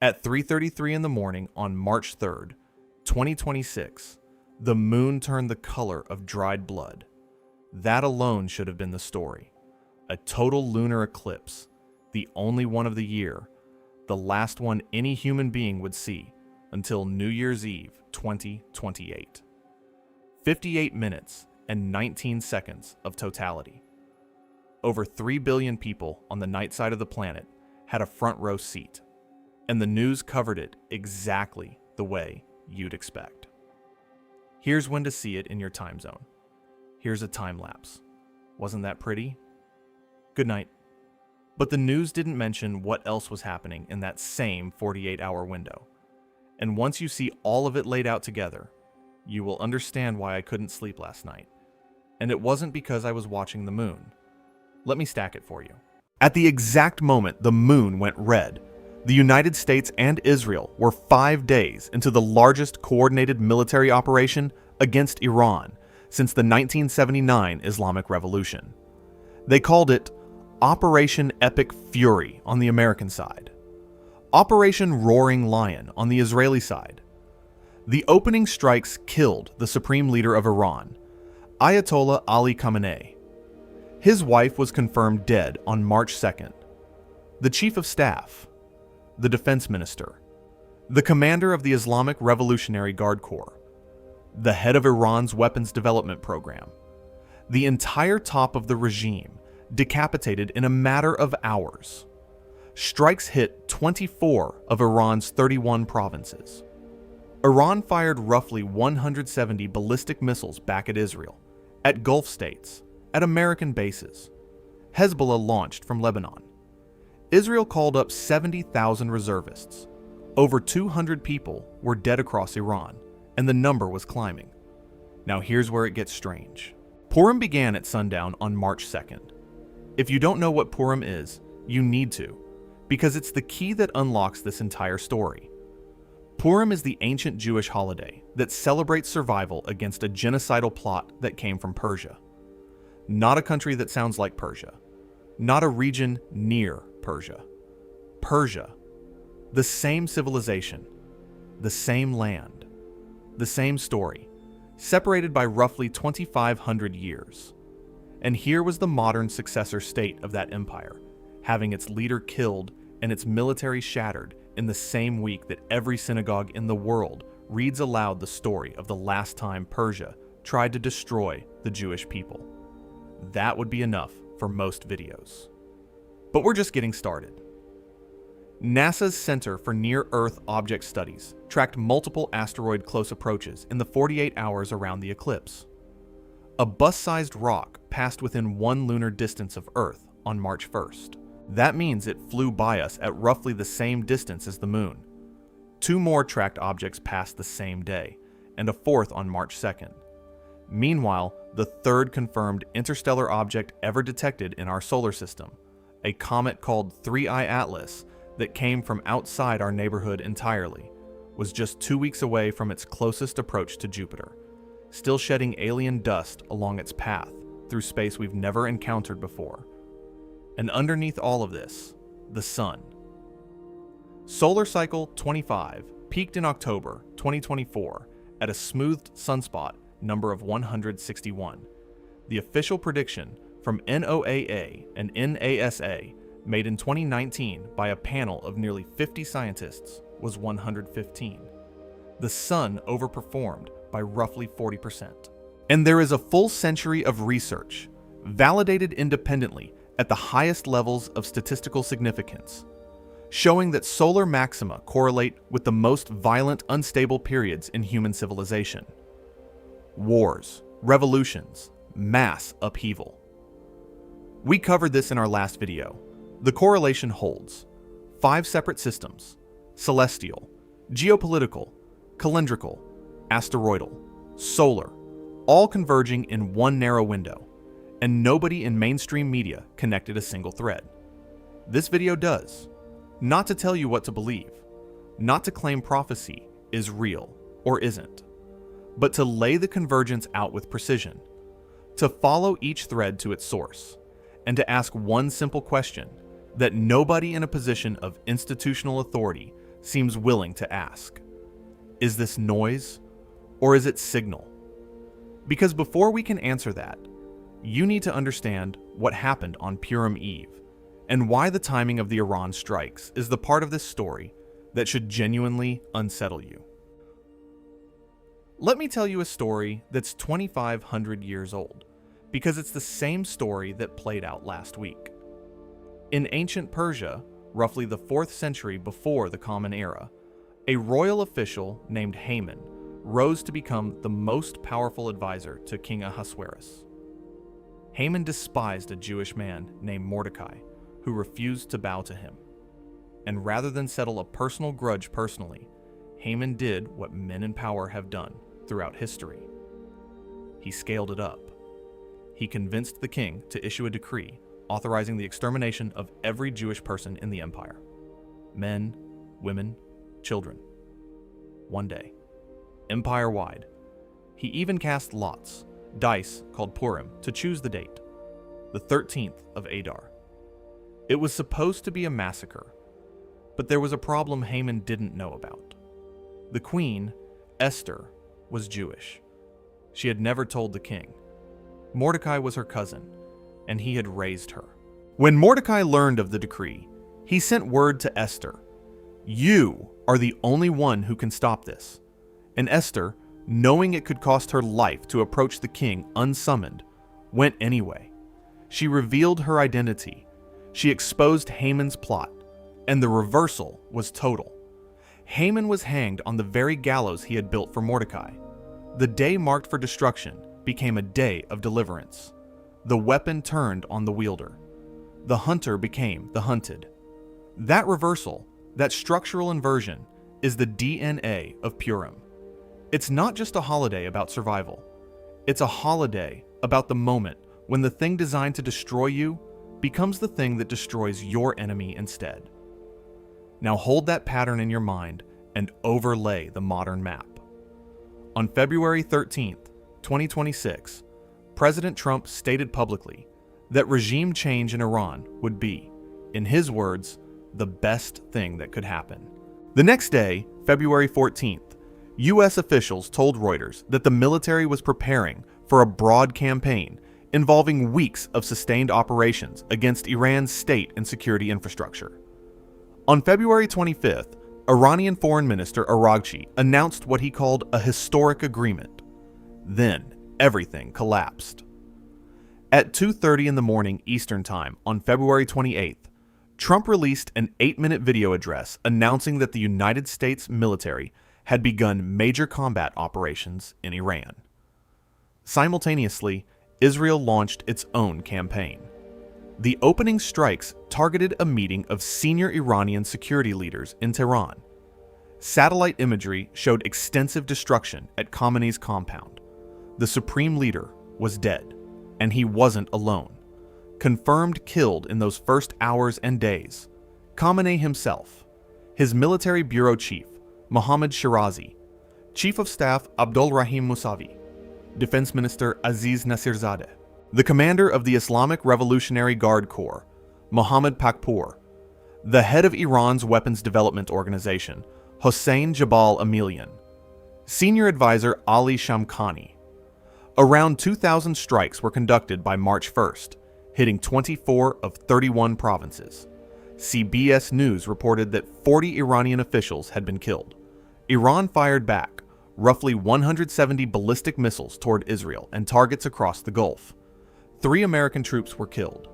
At 3:33 in the morning on March 3rd, 2026, the moon turned the color of dried blood. That alone should have been the story. A total lunar eclipse, the only one of the year, the last one any human being would see until New Year's Eve 2028. 58 minutes and 19 seconds of totality. Over 3 billion people on the night side of the planet had a front row seat, and the news covered it exactly the way you'd expect. Here's when to see it in your time zone. Here's a time lapse. Wasn't that pretty? Good night. But the news didn't mention what else was happening in that same 48-hour window. And once you see all of it laid out together, you will understand why I couldn't sleep last night. And it wasn't because I was watching the moon. Let me stack it for you. At the exact moment the moon went red, the United States and Israel were 5 days into the largest coordinated military operation against Iran since the 1979 Islamic Revolution. They called it Operation Epic Fury on the American side, Operation Roaring Lion on the Israeli side. The opening strikes killed the supreme leader of Iran, Ayatollah Ali Khamenei. His wife was confirmed dead on March 2nd. The chief of staff, the defense minister, the commander of the Islamic Revolutionary Guard Corps, the head of Iran's weapons development program, the entire top of the regime decapitated in a matter of hours. Strikes hit 24 of Iran's 31 provinces. Iran fired roughly 170 ballistic missiles back at Israel, at Gulf states, at American bases. Hezbollah launched from Lebanon. Israel called up 70,000 reservists. Over 200 people were dead across Iran, and the number was climbing. Now here's where it gets strange. Purim began at sundown on March 2nd. If you don't know what Purim is, you need to, because it's the key that unlocks this entire story. Purim is the ancient Jewish holiday that celebrates survival against a genocidal plot that came from Persia. Not a country that sounds like Persia. Not a region near Persia. Persia. The same civilization. The same land. The same story. Separated by roughly 2,500 years. And here was the modern successor state of that empire, having its leader killed and its military shattered in the same week that every synagogue in the world reads aloud the story of the last time Persia tried to destroy the Jewish people. That would be enough for most videos. But we're just getting started. NASA's Center for Near-Earth Object Studies tracked multiple asteroid close approaches in the 48 hours around the eclipse. A bus-sized rock passed within 1 lunar distance of Earth on March 1st. That means it flew by us at roughly the same distance as the moon. 2 more tracked objects passed the same day, and a 4th on March 2nd. Meanwhile, the 3rd confirmed interstellar object ever detected in our solar system, a comet called 3I Atlas that came from outside our neighborhood entirely, was just 2 weeks away from its closest approach to Jupiter, still shedding alien dust along its path through space we've never encountered before. And underneath all of this, the sun. Solar cycle 25 peaked in October 2024 at a smoothed sunspot number of 161. The official prediction from NOAA and NASA made in 2019 by a panel of nearly 50 scientists was 115. The sun overperformed by roughly 40%. And there is a full century of research, validated independently at the highest levels of statistical significance, showing that solar maxima correlate with the most violent, unstable periods in human civilization. Wars, revolutions, mass upheaval. We covered this in our last video. The correlation holds. 5 separate systems: celestial, geopolitical, calendrical, asteroidal, solar, all converging in one narrow window, and nobody in mainstream media connected a single thread. This video does. Not to tell you what to believe, not to claim prophecy is real or isn't, but to lay the convergence out with precision, to follow each thread to its source, and to ask one simple question that nobody in a position of institutional authority seems willing to ask. Is this noise, or is it signal? Because before we can answer that, you need to understand what happened on Purim Eve, and why the timing of the Iran strikes is the part of this story that should genuinely unsettle you. Let me tell you a story that's 2,500 years old, because it's the same story that played out last week. In ancient Persia, roughly the 4th century before the Common Era, a royal official named Haman rose to become the most powerful advisor to King Ahasuerus. Haman despised a Jewish man named Mordecai, who refused to bow to him. And rather than settle a personal grudge personally, Haman did what men in power have done throughout history. He scaled it up. He convinced the king to issue a decree authorizing the extermination of every Jewish person in the empire. Men, women, children. One day, empire-wide. He even cast lots, dice called Purim, to choose the date, the 13th of Adar. It was supposed to be a massacre, but there was a problem Haman didn't know about. The queen, Esther, was Jewish. She had never told the king. Mordecai was her cousin, and he had raised her. When Mordecai learned of the decree, he sent word to Esther, "You are the only one who can stop this." And Esther, knowing it could cost her life to approach the king unsummoned, went anyway. She revealed her identity. She exposed Haman's plot, and the reversal was total. Haman was hanged on the very gallows he had built for Mordecai. The day marked for destruction became a day of deliverance. The weapon turned on the wielder. The hunter became the hunted. That reversal, that structural inversion, is the DNA of Purim. It's not just a holiday about survival. It's a holiday about the moment when the thing designed to destroy you becomes the thing that destroys your enemy instead. Now hold that pattern in your mind and overlay the modern map. On February 13th, 2026, President Trump stated publicly that regime change in Iran would be, in his words, the best thing that could happen. The next day, February 14th, U.S. officials told Reuters that the military was preparing for a broad campaign involving weeks of sustained operations against Iran's state and security infrastructure. On February 25th, Iranian Foreign Minister Araghchi announced what he called a historic agreement. Then, everything collapsed. At 2:30 in the morning Eastern Time on February 28th, Trump released an 8-minute video address announcing that the United States military had begun major combat operations in Iran. Simultaneously, Israel launched its own campaign. The opening strikes targeted a meeting of senior Iranian security leaders in Tehran. Satellite imagery showed extensive destruction at Khamenei's compound. The supreme leader was dead, and he wasn't alone. Confirmed killed in those first hours and days, Khamenei himself, his military bureau chief, Mohammad Shirazi, Chief of Staff Abdul Rahim Mousavi, Defense Minister Aziz Nasirzadeh, the commander of the Islamic Revolutionary Guard Corps, Mohammad Pakpour, the head of Iran's weapons development organization, Hossein Jabal Amelian, senior advisor Ali Shamkhani. Around 2,000 strikes were conducted by March 1st, hitting 24 of 31 provinces. CBS News reported that 40 Iranian officials had been killed. Iran fired back roughly 170 ballistic missiles toward Israel and targets across the Gulf. 3 American troops were killed.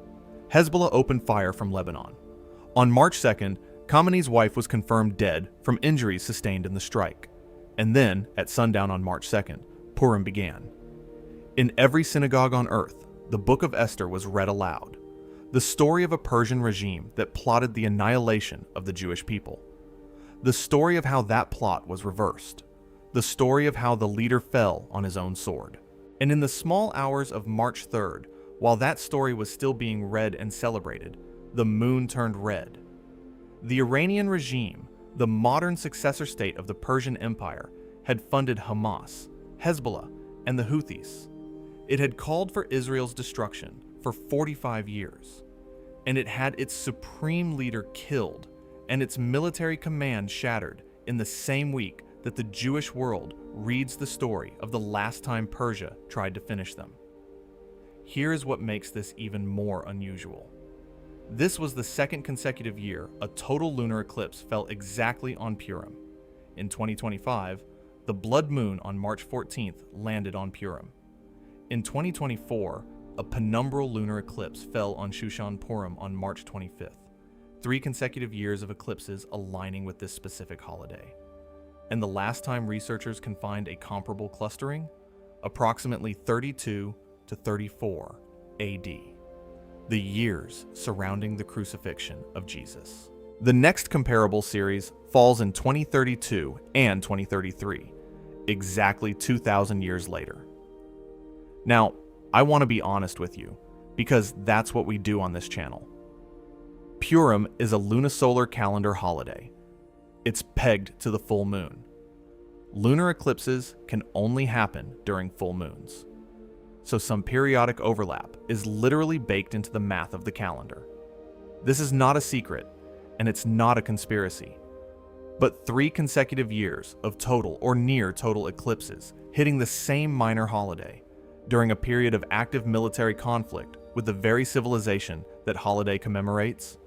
Hezbollah opened fire from Lebanon. On March 2nd, Khamenei's wife was confirmed dead from injuries sustained in the strike. And then, at sundown on March 2nd, Purim began. In every synagogue on earth, the Book of Esther was read aloud. The story of a Persian regime that plotted the annihilation of the Jewish people. The story of how that plot was reversed. The story of how the leader fell on his own sword. And in the small hours of March 3rd, while that story was still being read and celebrated, the moon turned red. The Iranian regime, the modern successor state of the Persian Empire, had funded Hamas, Hezbollah, and the Houthis. It had called for Israel's destruction for 45 years, and it had its supreme leader killed and its military command shattered in the same week that the Jewish world reads the story of the last time Persia tried to finish them. Here is what makes this even more unusual. This was the second consecutive year a total lunar eclipse fell exactly on Purim. In 2025, the blood moon on March 14th landed on Purim. In 2024, a penumbral lunar eclipse fell on Shushan Purim on March 25th, 3 consecutive years of eclipses aligning with this specific holiday. And the last time researchers can find a comparable clustering? Approximately 32 to 34 AD, the years surrounding the crucifixion of Jesus. The next comparable series falls in 2032 and 2033, exactly 2,000 years later. Now, I want to be honest with you, because that's what we do on this channel. Purim is a lunisolar calendar holiday. It's pegged to the full moon. Lunar eclipses can only happen during full moons. So some periodic overlap is literally baked into the math of the calendar. This is not a secret, and it's not a conspiracy. But 3 consecutive years of total or near total eclipses hitting the same minor holiday during a period of active military conflict with the very civilization that holiday commemorates,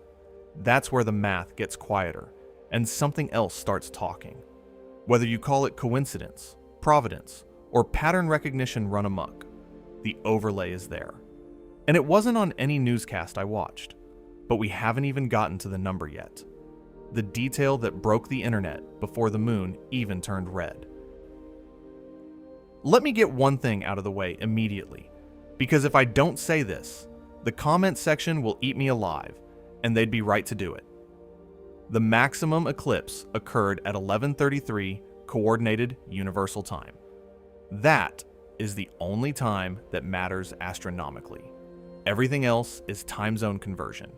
that's where the math gets quieter and something else starts talking. Whether you call it coincidence, providence, or pattern recognition run amok, the overlay is there. And it wasn't on any newscast I watched, but we haven't even gotten to the number yet. The detail that broke the internet before the moon even turned red. Let me get one thing out of the way immediately, because if I don't say this, the comment section will eat me alive, and they'd be right to do it. The maximum eclipse occurred at 11:33 Coordinated Universal Time. That is the only time that matters astronomically. Everything else is time zone conversion.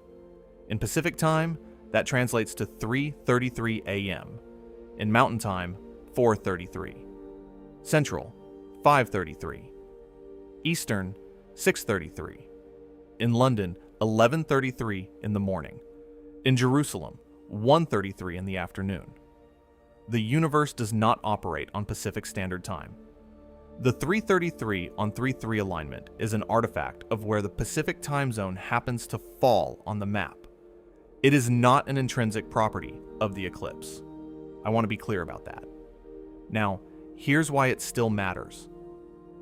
In Pacific time, that translates to 3:33 a.m. In Mountain Time, 4:33. Central, 5:33. Eastern, 6:33. In London, 11:33 in the morning. In Jerusalem, 1:33 in the afternoon. The universe does not operate on Pacific Standard Time. The 3:33 on 3:3 alignment is an artifact of where the Pacific time zone happens to fall on the map. It is not an intrinsic property of the eclipse. I want to be clear about that. Now, here's why it still matters.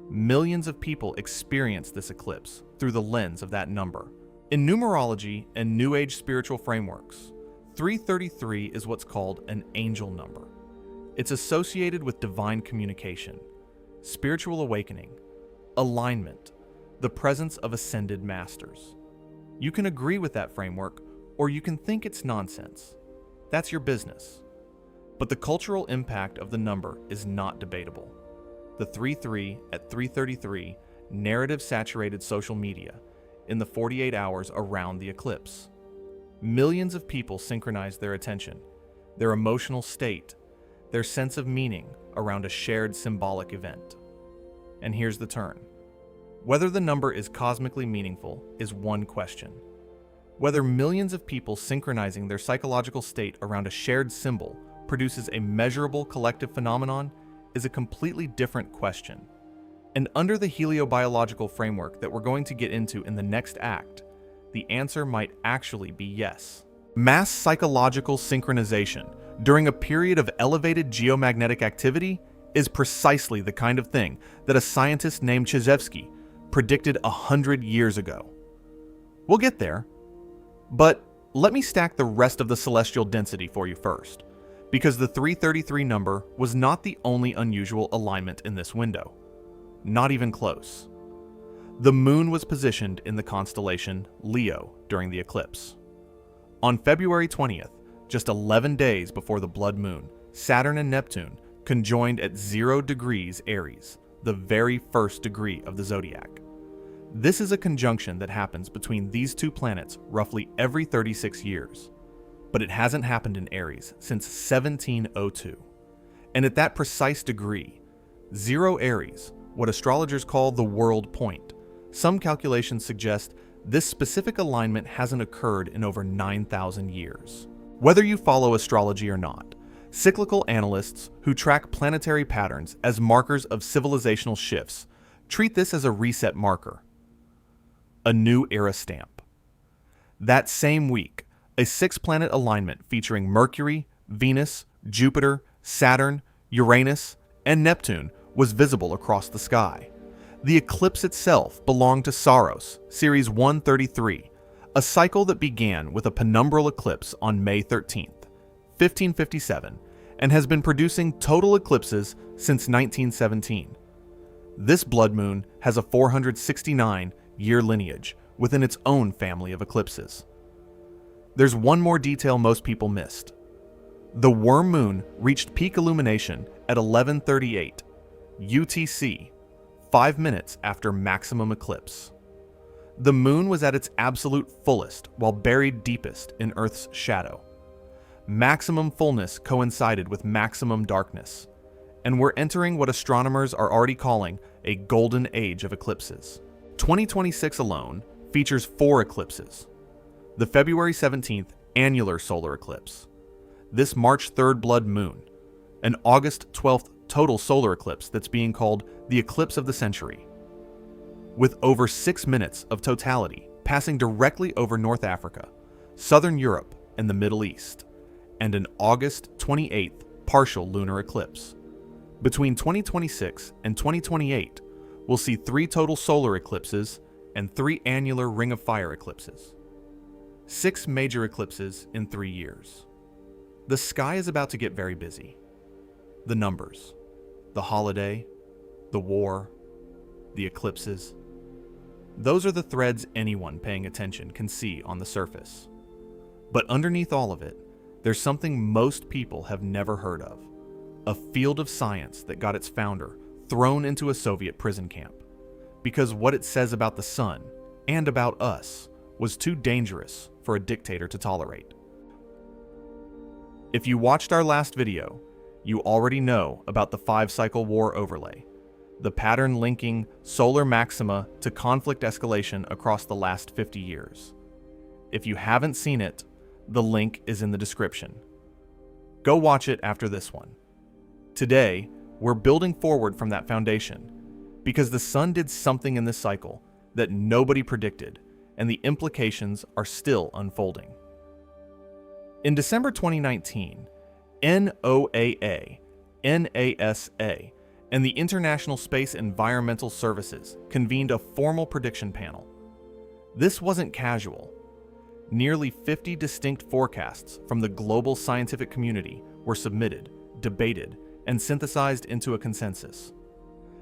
Millions of people experience this eclipse through the lens of that number. In numerology and New Age spiritual frameworks, 333 is what's called an angel number. It's associated with divine communication, spiritual awakening, alignment, the presence of ascended masters. You can agree with that framework, or you can think it's nonsense. That's your business. But the cultural impact of the number is not debatable. The 3-3 at 3:33 narrative saturated social media in the 48 hours around the eclipse. Millions of people synchronized their attention, their emotional state, their sense of meaning around a shared symbolic event. And here's the turn. Whether the number is cosmically meaningful is one question. Whether millions of people synchronizing their psychological state around a shared symbol produces a measurable collective phenomenon is a completely different question. And under the heliobiological framework that we're going to get into in the next act, the answer might actually be yes. Mass psychological synchronization during a period of elevated geomagnetic activity is precisely the kind of thing that a scientist named Chizevsky predicted 100 years ago. We'll get there, but let me stack the rest of the celestial density for you first, because the 333 number was not the only unusual alignment in this window. Not even close. The moon was positioned in the constellation Leo during the eclipse. On February 20th, just 11 days before the blood moon, Saturn and Neptune conjoined at 0 degrees Aries, the very first degree of the zodiac. This is a conjunction that happens between these two planets roughly every 36 years, but it hasn't happened in Aries since 1702. And at that precise degree, 0 Aries, what astrologers call the world point, some calculations suggest this specific alignment hasn't occurred in over 9,000 years. Whether you follow astrology or not, cyclical analysts who track planetary patterns as markers of civilizational shifts treat this as a reset marker, a new era stamp. That same week, a 6-planet alignment featuring Mercury, Venus, Jupiter, Saturn, Uranus, and Neptune was visible across the sky. The eclipse itself belonged to Saros, Series 133, a cycle that began with a penumbral eclipse on May 13, 1557, and has been producing total eclipses since 1917. This blood moon has a 469-year lineage within its own family of eclipses. There's one more detail most people missed. The worm moon reached peak illumination at 11:38 UTC, 5 minutes after maximum eclipse. The moon was at its absolute fullest while buried deepest in Earth's shadow. Maximum fullness coincided with maximum darkness, and we're entering what astronomers are already calling a golden age of eclipses. 2026 alone features 4 eclipses. The February 17th annular solar eclipse, this March 3rd blood moon, an August 12th total solar eclipse that's being called the eclipse of the century, with over 6 minutes of totality passing directly over North Africa, Southern Europe, and the Middle East, and an August 28th partial lunar eclipse. Between 2026 and 2028, we'll see 3 total solar eclipses and 3 annular Ring of Fire eclipses. 6 major eclipses in 3 years. The sky is about to get very busy. The numbers, the holiday, the war, the eclipses. Those are the threads anyone paying attention can see on the surface. But underneath all of it, there's something most people have never heard of. A field of science that got its founder thrown into a Soviet prison camp. Because what it says about the sun, and about us, was too dangerous for a dictator to tolerate. If you watched our last video, you already know about the 5-cycle war overlay, the pattern linking solar maxima to conflict escalation across the last 50 years. If you haven't seen it, the link is in the description. Go watch it after this one. Today, we're building forward from that foundation, because the sun did something in this cycle that nobody predicted, and the implications are still unfolding. In December 2019, NOAA, NASA, and the International Space Environmental Services convened a formal prediction panel. This wasn't casual. Nearly 50 distinct forecasts from the global scientific community were submitted, debated, and synthesized into a consensus.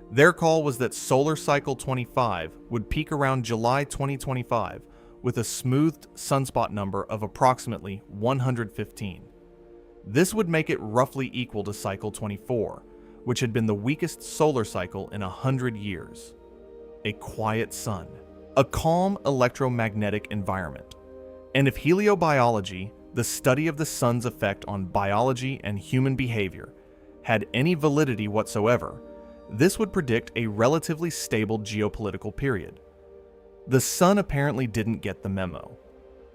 Their call was that solar cycle 25 would peak around July 2025 with a smoothed sunspot number of approximately 115. This would make it roughly equal to cycle 24, which had been the weakest solar cycle in 100 years. A quiet sun, a calm electromagnetic environment. And if heliobiology, the study of the sun's effect on biology and human behavior, had any validity whatsoever, this would predict a relatively stable geopolitical period. The sun apparently didn't get the memo.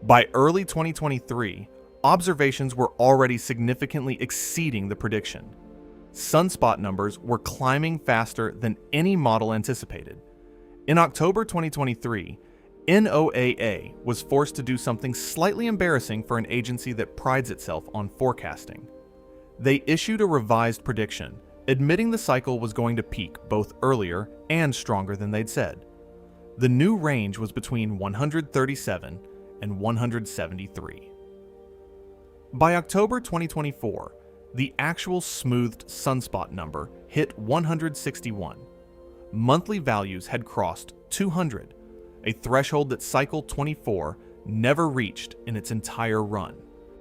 By early 2023, observations were already significantly exceeding the prediction. Sunspot numbers were climbing faster than any model anticipated. In October 2023, NOAA was forced to do something slightly embarrassing for an agency that prides itself on forecasting. They issued a revised prediction, admitting the cycle was going to peak both earlier and stronger than they'd said. The new range was between 137 and 173. By October 2024, the actual smoothed sunspot number hit 161. Monthly values had crossed 200, a threshold that cycle 24 never reached in its entire run.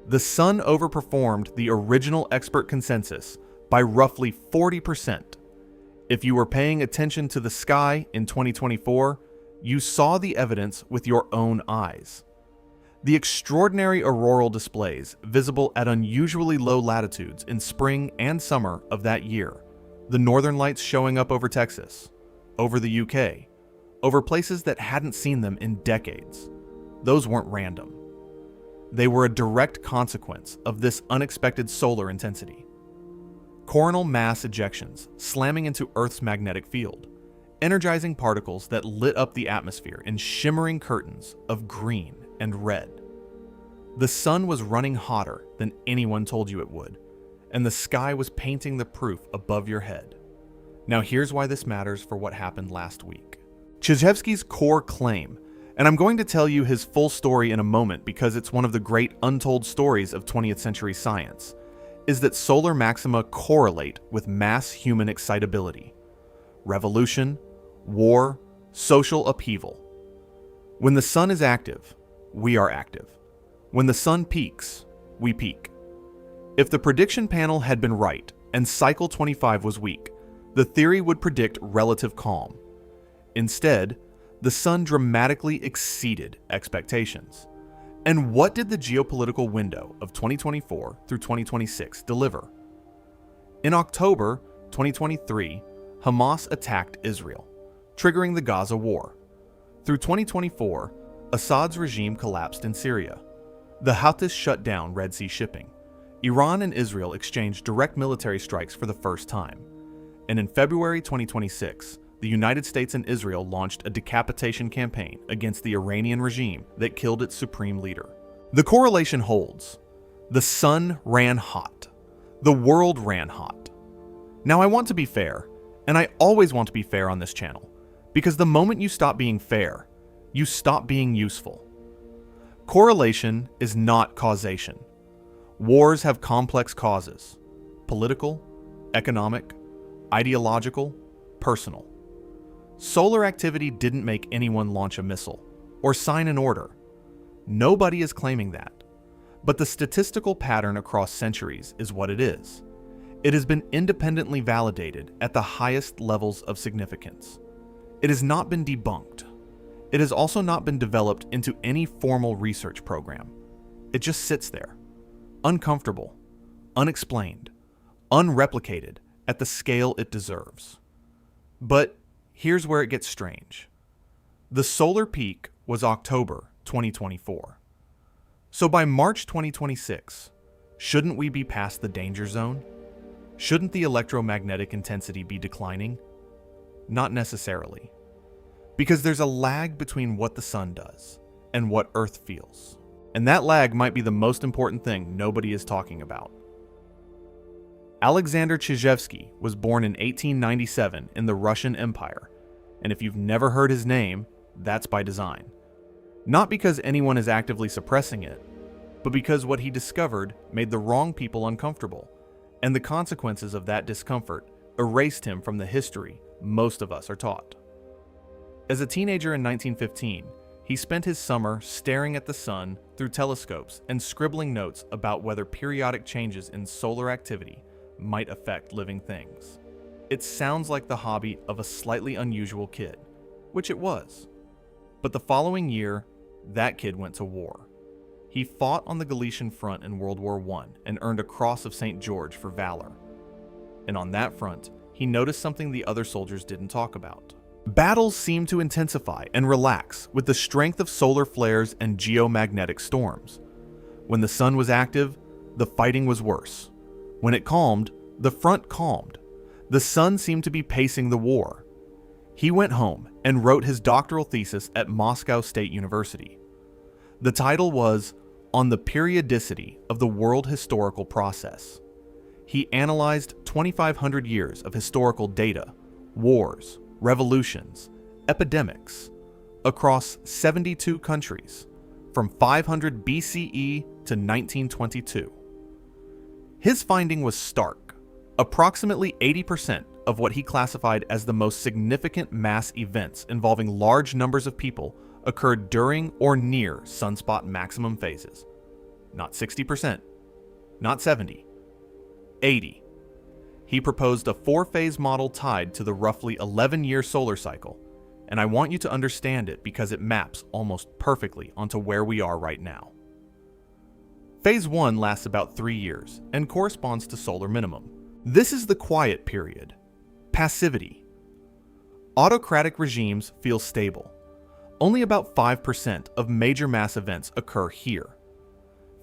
The sun overperformed the original expert consensus by roughly 40%. If you were paying attention to the sky in 2024, you saw the evidence with your own eyes. The extraordinary auroral displays visible at unusually low latitudes in spring and summer of that year, the northern lights showing up over Texas, over the UK, over places that hadn't seen them in decades, those weren't random. They were a direct consequence of this unexpected solar intensity. Coronal mass ejections slamming into Earth's magnetic field, energizing particles that lit up the atmosphere in shimmering curtains of green and red. The sun was running hotter than anyone told you it would, and the sky was painting the proof above your head. Now here's why this matters for what happened last week. Chizhevsky's core claim, and I'm going to tell you his full story in a moment because it's one of the great untold stories of 20th century science, is that solar maxima correlate with mass human excitability. Revolution, war, social upheaval. When the sun is active, we are active. When the sun peaks, we peak. If the prediction panel had been right and cycle 25 was weak, the theory would predict relative calm. Instead, the sun dramatically exceeded expectations. And what did the geopolitical window of 2024 through 2026 deliver? In October 2023, Hamas attacked Israel, triggering the Gaza war. Through 2024, Assad's regime collapsed in Syria. The Houthis shut down Red Sea shipping. Iran and Israel exchanged direct military strikes for the first time. And in February 2026, the United States and Israel launched a decapitation campaign against the Iranian regime that killed its supreme leader. The correlation holds. The sun ran hot. The world ran hot. Now I want to be fair, and I always want to be fair on this channel, because the moment you stop being fair, you stop being useful. Correlation is not causation. Wars have complex causes: political, economic, ideological, personal. Solar activity didn't make anyone launch a missile or sign an order. Nobody is claiming that. But the statistical pattern across centuries is what it is. It has been independently validated at the highest levels of significance. It has not been debunked. It has also not been developed into any formal research program. It just sits there, uncomfortable, unexplained, unreplicated at the scale it deserves. But here's where it gets strange. The solar peak was October 2024. So by March 2026, shouldn't we be past the danger zone? Shouldn't the electromagnetic intensity be declining? Not necessarily. Because there's a lag between what the sun does and what Earth feels. And that lag might be the most important thing nobody is talking about. Alexander Chizhevsky was born in 1897 in the Russian Empire, and if you've never heard his name, that's by design. Not because anyone is actively suppressing it, but because what he discovered made the wrong people uncomfortable, and the consequences of that discomfort erased him from the history most of us are taught. As a teenager in 1915, he spent his summer staring at the sun through telescopes and scribbling notes about whether periodic changes in solar activity might affect living things. It sounds like the hobby of a slightly unusual kid, which it was. But the following year, that kid went to war. He fought on the Galician front in World War I and earned a Cross of St. George for valor. And on that front, he noticed something the other soldiers didn't talk about. Battles seemed to intensify and relax with the strength of solar flares and geomagnetic storms. When the sun was active, the fighting was worse. When it calmed, the front calmed. The sun seemed to be pacing the war. He went home and wrote his doctoral thesis at Moscow State University. The title was On the Periodicity of the World Historical Process. He analyzed 2,500 years of historical data, wars, revolutions, epidemics, across 72 countries, from 500 BCE to 1922. His finding was stark. Approximately 80% of what he classified as the most significant mass events involving large numbers of people occurred during or near sunspot maximum phases. Not 60%, not 70, 80. He proposed a 4-phase model tied to the roughly 11-year solar cycle, and I want you to understand it because it maps almost perfectly onto where we are right now. Phase 1 lasts about 3 years and corresponds to solar minimum. This is the quiet period. Passivity. Autocratic regimes feel stable. Only about 5% of major mass events occur here.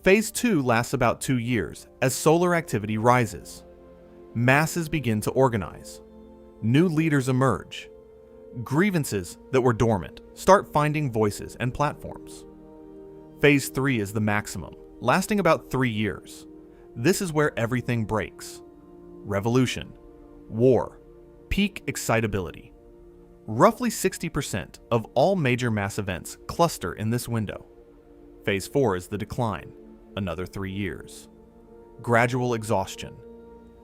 Phase 2 lasts about 2 years as solar activity rises. Masses begin to organize. New leaders emerge. Grievances that were dormant start finding voices and platforms. Phase 3 is the maximum, lasting about 3 years. This is where everything breaks. Revolution, war, peak excitability. Roughly 60% of all major mass events cluster in this window. Phase 4 is the decline, another 3 years. Gradual exhaustion.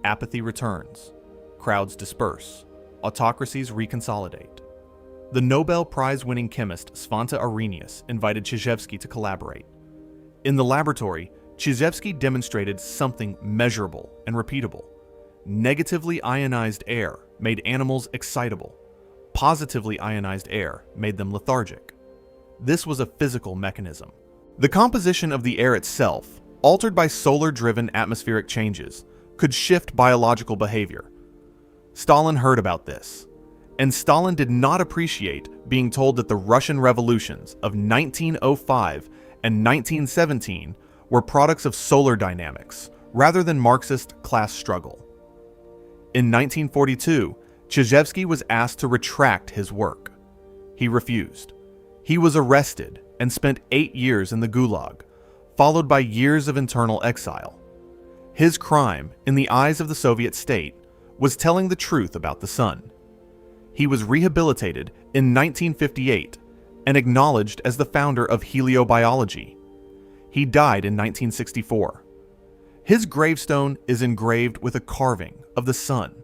Apathy returns. Crowds disperse. Autocracies reconsolidate. The Nobel Prize-winning chemist Svante Arrhenius invited Chizhevsky to collaborate. In the laboratory, Chizhevsky demonstrated something measurable and repeatable. Negatively ionized air made animals excitable. Positively ionized air made them lethargic. This was a physical mechanism. The composition of the air itself, altered by solar-driven atmospheric changes, could shift biological behavior. Stalin heard about this, and Stalin did not appreciate being told that the Russian revolutions of 1905 and 1917 were products of solar dynamics rather than Marxist class struggle. In 1942, Chizhevsky was asked to retract his work. He refused. He was arrested and spent 8 years in the Gulag, followed by years of internal exile. His crime, in the eyes of the Soviet state, was telling the truth about the sun. He was rehabilitated in 1958 and acknowledged as the founder of heliobiology. He died in 1964. His gravestone is engraved with a carving of the sun.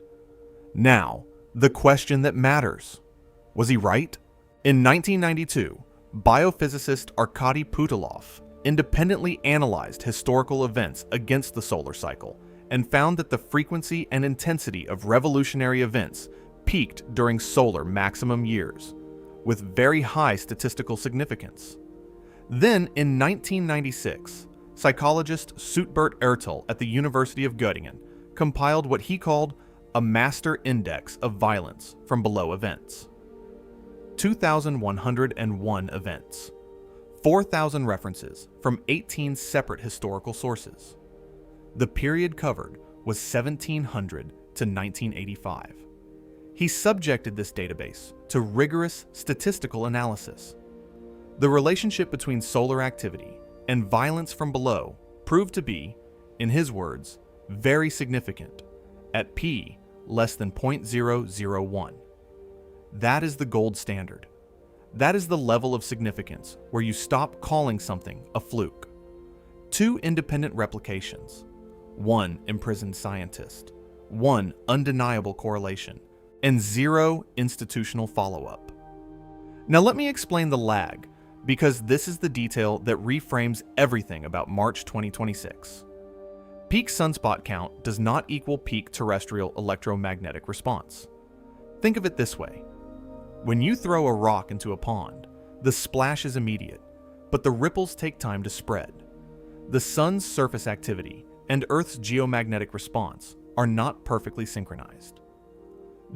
Now, the question that matters. Was he right? In 1992, biophysicist Arkady Putilov independently analyzed historical events against the solar cycle and found that the frequency and intensity of revolutionary events peaked during solar maximum years, with very high statistical significance. Then, in 1996, psychologist Soetbert Ertel at the University of Göttingen compiled what he called a master index of violence from below events. 2,101 events. 4,000 references from 18 separate historical sources. The period covered was 1700 to 1985. He subjected this database to rigorous statistical analysis. The relationship between solar activity and violence from below proved to be, in his words, very significant, at p less than 0.001. That is the gold standard. That is the level of significance where you stop calling something a fluke. 2 independent replications, 1 imprisoned scientist, 1 undeniable correlation, and 0 institutional follow-up. Now let me explain the lag, because this is the detail that reframes everything about March 2026. Peak sunspot count does not equal peak terrestrial electromagnetic response. Think of it this way. When you throw a rock into a pond, the splash is immediate, but the ripples take time to spread. The sun's surface activity and Earth's geomagnetic response are not perfectly synchronized.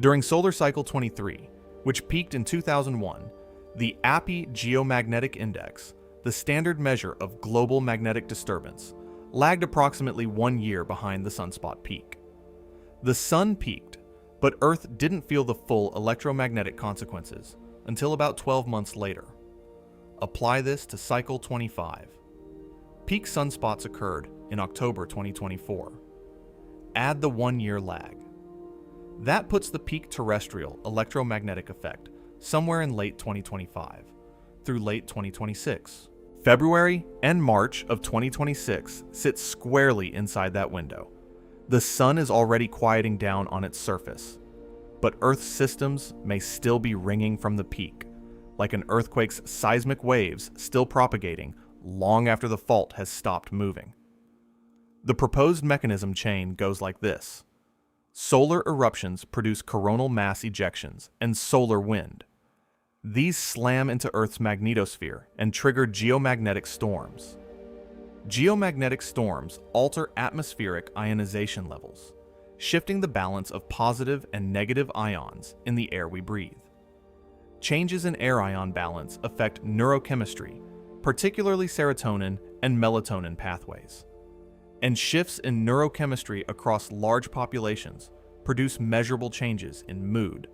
During solar cycle 23, which peaked in 2001, the API geomagnetic index, the standard measure of global magnetic disturbance, lagged approximately 1 year behind the sunspot peak. The sun peaked, but Earth didn't feel the full electromagnetic consequences until about 12 months later. Apply this to cycle 25. Peak sunspots occurred in October 2024. Add the 1-year lag. That puts the peak terrestrial electromagnetic effect somewhere in late 2025 through late 2026. February and March of 2026 sit squarely inside that window. The sun is already quieting down on its surface, but Earth's systems may still be ringing from the peak, like an earthquake's seismic waves still propagating long after the fault has stopped moving. The proposed mechanism chain goes like this. Solar eruptions produce coronal mass ejections and solar wind. These slam into Earth's magnetosphere and trigger geomagnetic storms. Geomagnetic storms alter atmospheric ionization levels, shifting the balance of positive and negative ions in the air we breathe. Changes in air ion balance affect neurochemistry, particularly serotonin and melatonin pathways. And shifts in neurochemistry across large populations produce measurable changes in mood,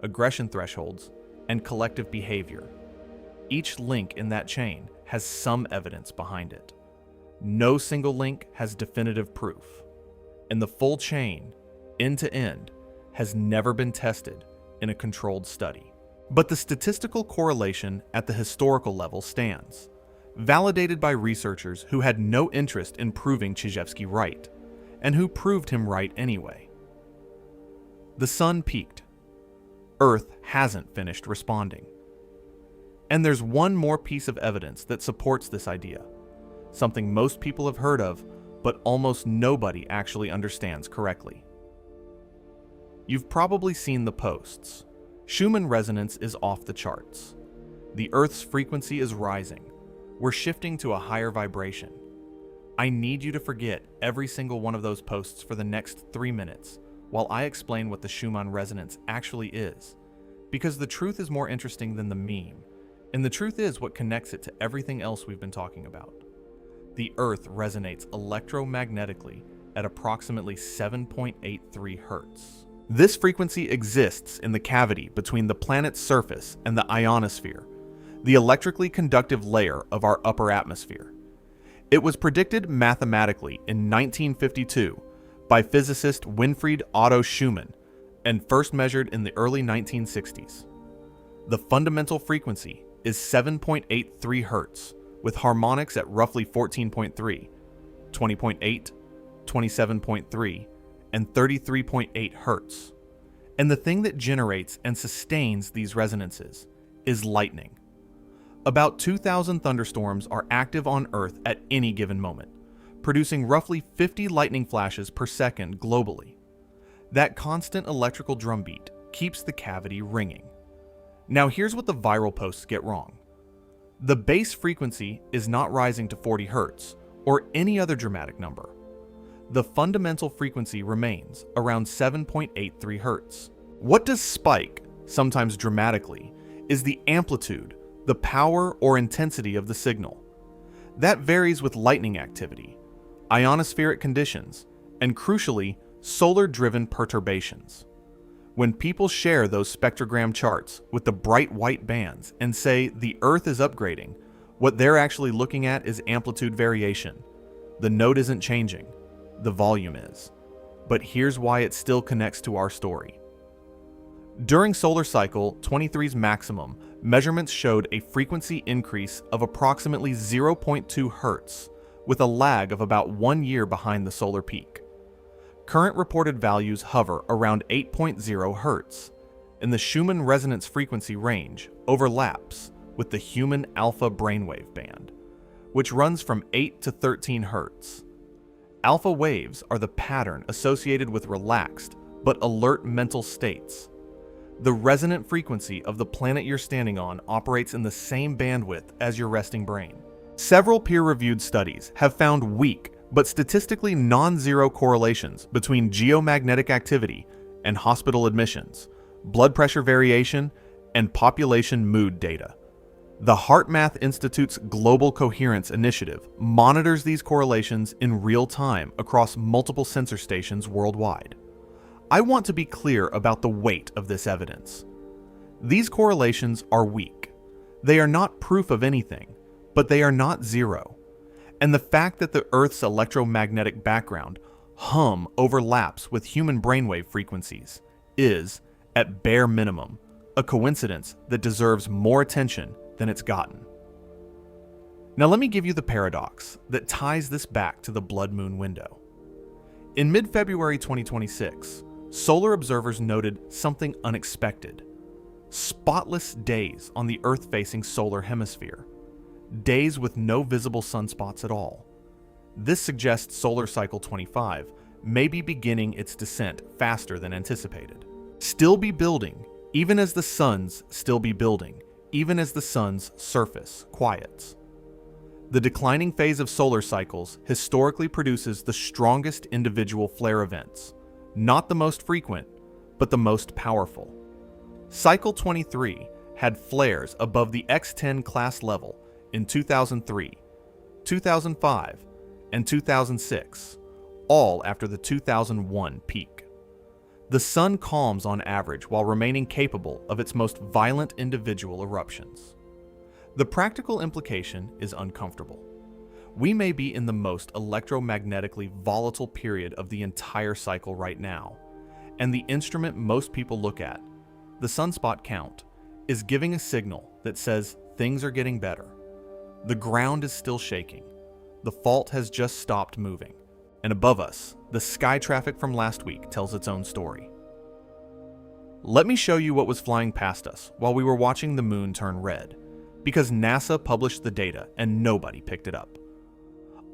aggression thresholds, and collective behavior. Each link in that chain has some evidence behind it. No single link has definitive proof, and the full chain, end to end, has never been tested in a controlled study. But the statistical correlation at the historical level stands, validated by researchers who had no interest in proving Chizhevsky right, and who proved him right anyway. The sun peaked. Earth hasn't finished responding. And there's one more piece of evidence that supports this idea, something most people have heard of, but almost nobody actually understands correctly. You've probably seen the posts. Schumann resonance is off the charts. The Earth's frequency is rising. We're shifting to a higher vibration. I need you to forget every single one of those posts for the next 3 minutes while I explain what the Schumann resonance actually is, because the truth is more interesting than the meme, and the truth is what connects it to everything else we've been talking about. The Earth resonates electromagnetically at approximately 7.83 Hertz. This frequency exists in the cavity between the planet's surface and the ionosphere, the electrically conductive layer of our upper atmosphere. It was predicted mathematically in 1952 by physicist Winfried Otto Schumann and first measured in the early 1960s. The fundamental frequency is 7.83 Hertz, with harmonics at roughly 14.3, 20.8, 27.3, and 33.8 Hertz. And the thing that generates and sustains these resonances is lightning. About 2,000 thunderstorms are active on Earth at any given moment, producing roughly 50 lightning flashes per second globally. That constant electrical drumbeat keeps the cavity ringing. Now here's what the viral posts get wrong. The base frequency is not rising to 40 Hertz or any other dramatic number. The fundamental frequency remains around 7.83 Hertz. What does spike, sometimes dramatically, is the amplitude, the power or intensity of the signal. That varies with lightning activity, ionospheric conditions, and crucially, solar-driven perturbations. When people share those spectrogram charts with the bright white bands and say the Earth is upgrading, what they're actually looking at is amplitude variation. The note isn't changing, the volume is. But here's why it still connects to our story. During solar cycle 23's maximum, measurements showed a frequency increase of approximately 0.2 Hertz, with a lag of about 1 year behind the solar peak. Current reported values hover around 8.0 Hertz, and the Schumann resonance frequency range overlaps with the human alpha brainwave band, which runs from 8 to 13 Hertz. Alpha waves are the pattern associated with relaxed but alert mental states. The resonant frequency of the planet you're standing on operates in the same bandwidth as your resting brain. Several peer-reviewed studies have found weak but statistically non-zero correlations between geomagnetic activity and hospital admissions, blood pressure variation, and population mood data. The HeartMath Institute's Global Coherence Initiative monitors these correlations in real time across multiple sensor stations worldwide. I want to be clear about the weight of this evidence. These correlations are weak. They are not proof of anything, but they are not zero. And the fact that the Earth's electromagnetic background overlaps with human brainwave frequencies is, at bare minimum, a coincidence that deserves more attention than it's gotten. Now let me give you the paradox that ties this back to the blood moon window. In mid-February 2026, solar observers noted something unexpected: spotless days on the Earth-facing solar hemisphere. Days with no visible sunspots at all. This suggests solar cycle 25 may be beginning its descent faster than anticipated. Still be building, even as the suns still be building, even as the sun's surface quiets. The declining phase of solar cycles historically produces the strongest individual flare events, not the most frequent, but the most powerful. Cycle 23 had flares above the X10 class level in 2003, 2005, and 2006, all after the 2001 peak. The sun calms on average while remaining capable of its most violent individual eruptions. The practical implication is uncomfortable. We may be in the most electromagnetically volatile period of the entire cycle right now, and the instrument most people look at, the sunspot count, is giving a signal that says things are getting better. The ground is still shaking. The fault has just stopped moving. And above us, the sky traffic from last week tells its own story. Let me show you what was flying past us while we were watching the moon turn red, because NASA published the data and nobody picked it up.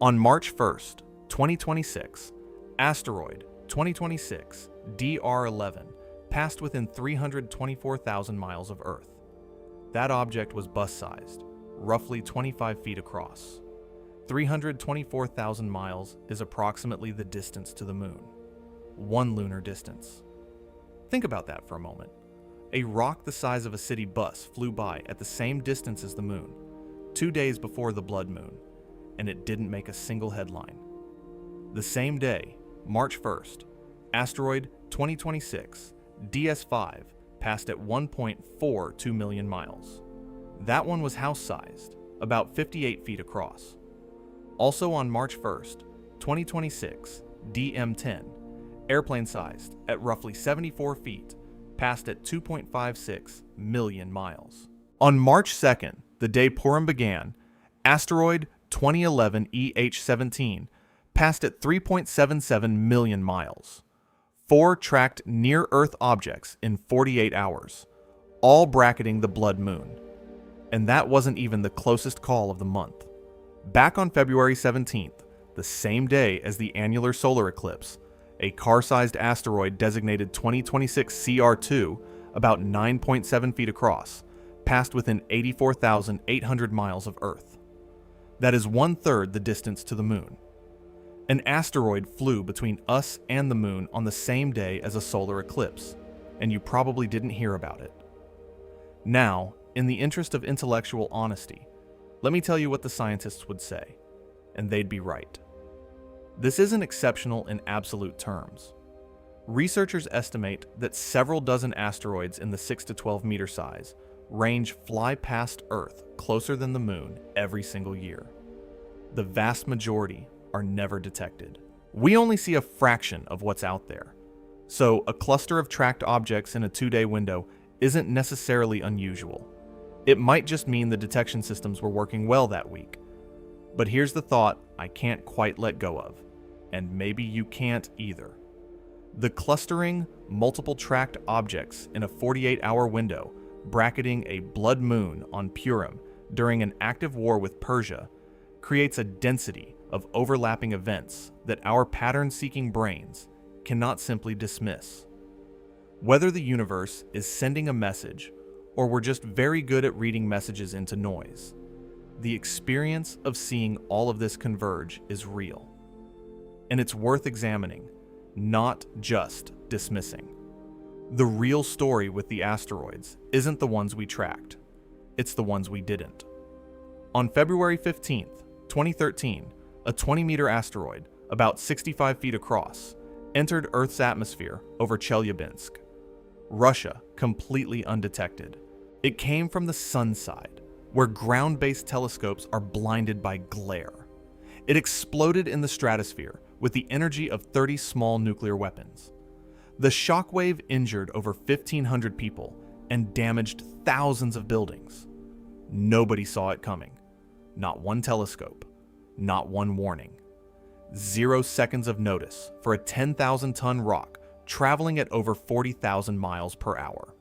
On March 1st, 2026, asteroid 2026 DR11 passed within 324,000 miles of Earth. That object was bus-sized, roughly 25 feet across. 324,000 miles is approximately the distance to the moon. One lunar distance. Think about that for a moment. A rock the size of a city bus flew by at the same distance as the moon, 2 days before the blood moon, and it didn't make a single headline. The same day, March 1st, asteroid 2026 DS5 passed at 1.42 million miles. That one was house-sized, about 58 feet across. Also on March 1st, 2026, DM10, airplane-sized at roughly 74 feet, passed at 2.56 million miles. On March 2nd, the day Purim began, asteroid 2011 EH17 passed at 3.77 million miles. 4 tracked near-Earth objects in 48 hours, all bracketing the blood moon. And that wasn't even the closest call of the month. Back on February 17th, the same day as the annular solar eclipse, a car-sized asteroid designated 2026 CR2, about 9.7 feet across, passed within 84,800 miles of Earth. That is 1/3 the distance to the moon. An asteroid flew between us and the moon on the same day as a solar eclipse, and you probably didn't hear about it. Now, in the interest of intellectual honesty, let me tell you what the scientists would say, and they'd be right. This isn't exceptional in absolute terms. Researchers estimate that several dozen asteroids in the 6 to 12 meter size range fly past Earth closer than the moon every single year. The vast majority are never detected. We only see a fraction of what's out there, so a cluster of tracked objects in a 2-day window isn't necessarily unusual. It might just mean the detection systems were working well that week. But here's the thought I can't quite let go of, and maybe you can't either. The clustering, multiple tracked objects in a 48-hour window bracketing a blood moon on Purim during an active war with Persia creates a density of overlapping events that our pattern-seeking brains cannot simply dismiss. Whether the universe is sending a message or we're just very good at reading messages into noise, the experience of seeing all of this converge is real. And it's worth examining, not just dismissing. The real story with the asteroids isn't the ones we tracked, it's the ones we didn't. On February 15th, 2013, a 20-meter asteroid, about 65 feet across, entered Earth's atmosphere over Chelyabinsk, Russia, completely undetected. It came from the sun side, where ground-based telescopes are blinded by glare. It exploded in the stratosphere with the energy of 30 small nuclear weapons. The shockwave injured over 1,500 people and damaged thousands of buildings. Nobody saw it coming. Not one telescope. Not one warning. 0 seconds of notice for a 10,000-ton rock traveling at over 40,000 miles per hour.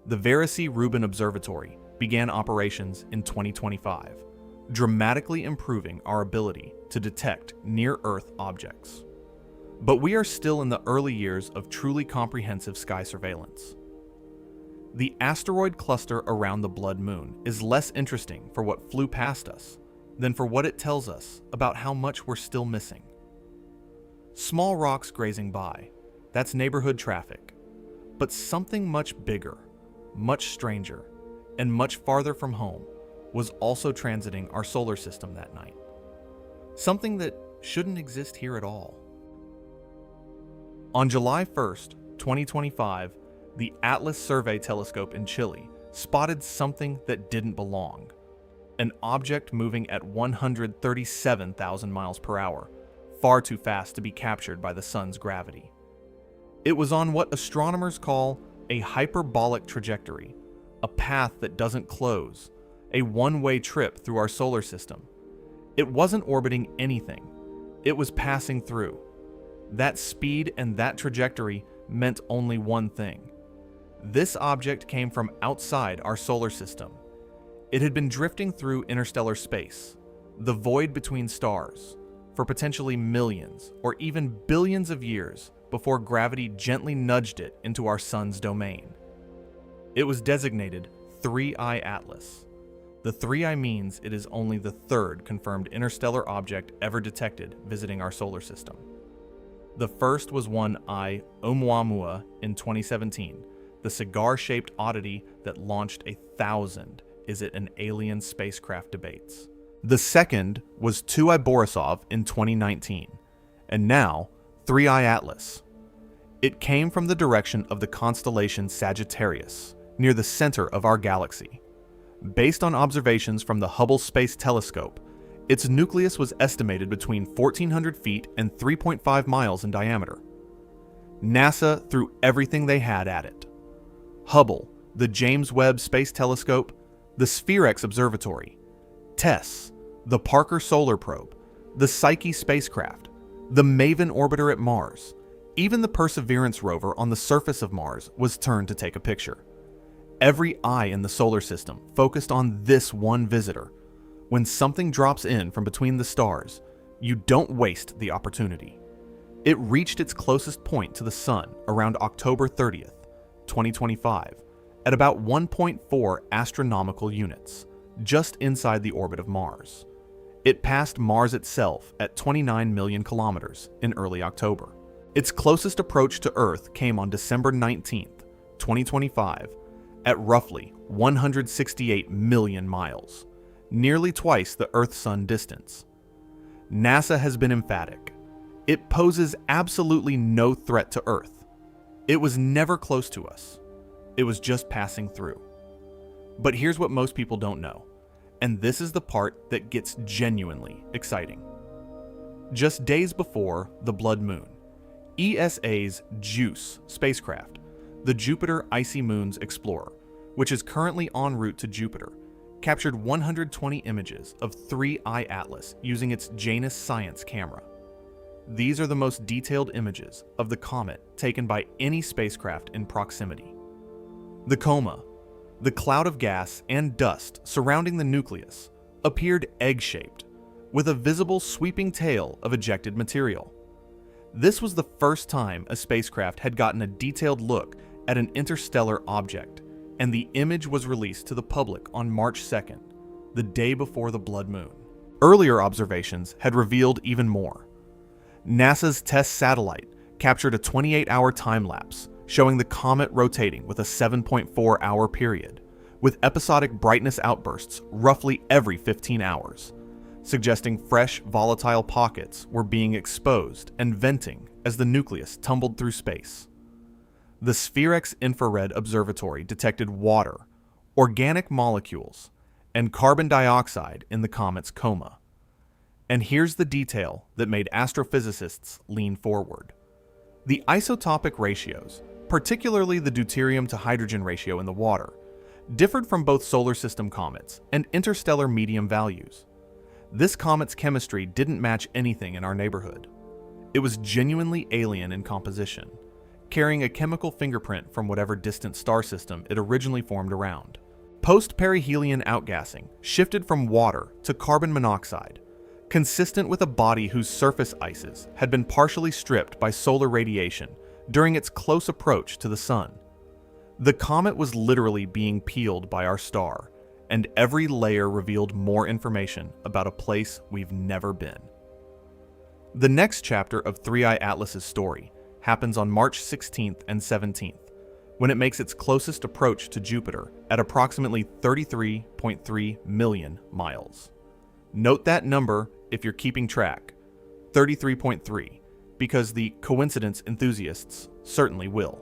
The Varici-Rubin Observatory began operations in 2025, dramatically improving our ability to detect near-Earth objects. But we are still in the early years of truly comprehensive sky surveillance. The asteroid cluster around the blood moon is less interesting for what flew past us than for what it tells us about how much we're still missing. Small rocks grazing by, that's neighborhood traffic. But something much bigger, much stranger, and much farther from home was also transiting our solar system that night. something that shouldn't exist here at all. On July 1st, 2025, the Atlas Survey Telescope in Chile spotted something that didn't belong. An object moving at 137,000 miles per hour, far too fast to be captured by the sun's gravity. It was on what astronomers call a hyperbolic trajectory, a path that doesn't close, a one-way trip through our solar system. It wasn't orbiting anything. It was passing through. That speed and that trajectory meant only one thing. This object came from outside our solar system. It had been drifting through interstellar space, the void between stars, for potentially millions or even billions of years before gravity gently nudged it into our sun's domain. It was designated 3I Atlas. The 3I means it is only the third confirmed interstellar object ever detected visiting our solar system. The first was one I Oumuamua in 2017, the cigar-shaped oddity that launched 1,000 "is it an alien spacecraft" debates. The second was 2I Borisov in 2019, and now 3I Atlas. It came from the direction of the constellation Sagittarius, near the center of our galaxy. Based on observations from the Hubble Space Telescope, its nucleus was estimated between 1,400 feet and 3.5 miles in diameter. NASA threw everything they had at it. Hubble, the James Webb Space Telescope, the SphereX Observatory, TESS, the Parker Solar Probe, the Psyche spacecraft, the MAVEN orbiter at Mars, even the Perseverance rover on the surface of Mars was turned to take a picture. Every eye in the solar system focused on this one visitor. When something drops in from between the stars, you don't waste the opportunity. It reached its closest point to the sun around October 30th, 2025, at about 1.4 astronomical units, just inside the orbit of Mars. It passed Mars itself at 29 million kilometers in early October. Its closest approach to Earth came on December 19th, 2025, at roughly 168 million miles, nearly twice the Earth-Sun distance. NASA has been emphatic. It poses absolutely no threat to Earth. It was never close to us. It was just passing through. But here's what most people don't know, and this is the part that gets genuinely exciting. Just days before the blood moon, ESA's JUICE spacecraft, the Jupiter Icy Moons Explorer, which is currently en route to Jupiter, captured 120 images of 3I Atlas using its Janus Science camera. These are the most detailed images of the comet taken by any spacecraft in proximity. The coma, the cloud of gas and dust surrounding the nucleus, appeared egg-shaped, with a visible sweeping tail of ejected material. This was the first time a spacecraft had gotten a detailed look at an interstellar object, and the image was released to the public on March 2nd, the day before the blood moon. Earlier observations had revealed even more. NASA's TESS satellite captured a 28-hour time-lapse showing the comet rotating with a 7.4-hour period, with episodic brightness outbursts roughly every 15 hours, suggesting fresh volatile pockets were being exposed and venting as the nucleus tumbled through space. The SphereX Infrared Observatory detected water, organic molecules, and carbon dioxide in the comet's coma. And here's the detail that made astrophysicists lean forward. The isotopic ratios, particularly the deuterium to hydrogen ratio in the water, differed from both solar system comets and interstellar medium values. This comet's chemistry didn't match anything in our neighborhood. It was genuinely alien in composition, carrying a chemical fingerprint from whatever distant star system it originally formed around. Post-perihelion outgassing shifted from water to carbon monoxide, consistent with a body whose surface ices had been partially stripped by solar radiation during its close approach to the sun. The comet was literally being peeled by our star, and every layer revealed more information about a place we've never been. The next chapter of 3I Atlas's story happens on March 16th and 17th, when it makes its closest approach to Jupiter at approximately 33.3 million miles. Note that number if you're keeping track, 33.3, because the coincidence enthusiasts certainly will.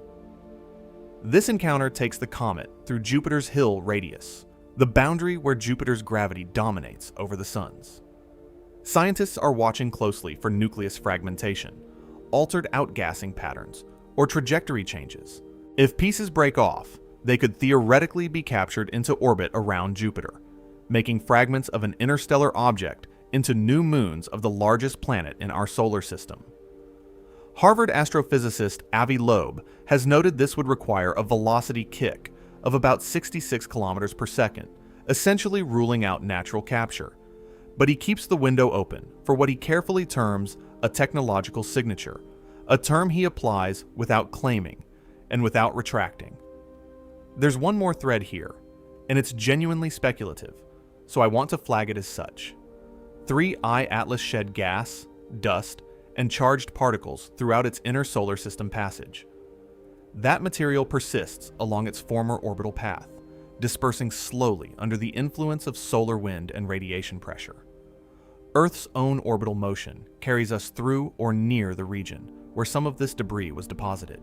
This encounter takes the comet through Jupiter's Hill radius, the boundary where Jupiter's gravity dominates over the Sun's. Scientists are watching closely for nucleus fragmentation, altered outgassing patterns, or trajectory changes. If pieces break off, they could theoretically be captured into orbit around Jupiter, making fragments of an interstellar object into new moons of the largest planet in our solar system. Harvard astrophysicist Avi Loeb has noted this would require a velocity kick of about 66 kilometers per second, essentially ruling out natural capture. But he keeps the window open for what he carefully terms a technological signature, a term he applies without claiming and without retracting. There's one more thread here, and it's genuinely speculative, so I want to flag it as such. 3I Atlas shed gas, dust, and charged particles throughout its inner solar system passage. That material persists along its former orbital path, dispersing slowly under the influence of solar wind and radiation pressure. Earth's own orbital motion carries us through or near the region where some of this debris was deposited.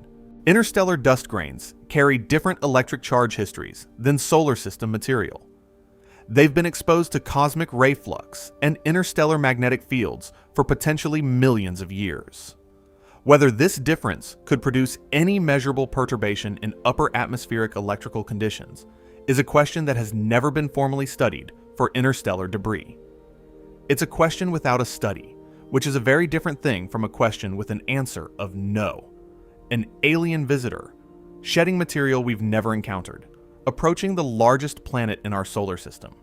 Interstellar dust grains carry different electric charge histories than solar system material. They've been exposed to cosmic ray flux and interstellar magnetic fields for potentially millions of years. Whether this difference could produce any measurable perturbation in upper atmospheric electrical conditions is a question that has never been formally studied for interstellar debris. It's a question without a study, which is a very different thing from a question with an answer of no. An alien visitor, shedding material we've never encountered, approaching the largest planet in our solar system.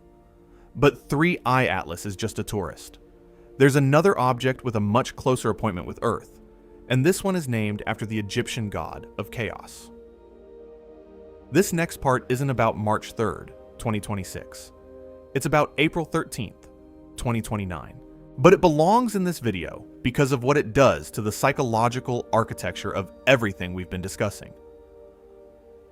But 3I Atlas is just a tourist. There's another object with a much closer appointment with Earth, and this one is named after the Egyptian god of chaos. This next part isn't about March 3rd, 2026. It's about April 13th, 2029. But it belongs in this video because of what it does to the psychological architecture of everything we've been discussing.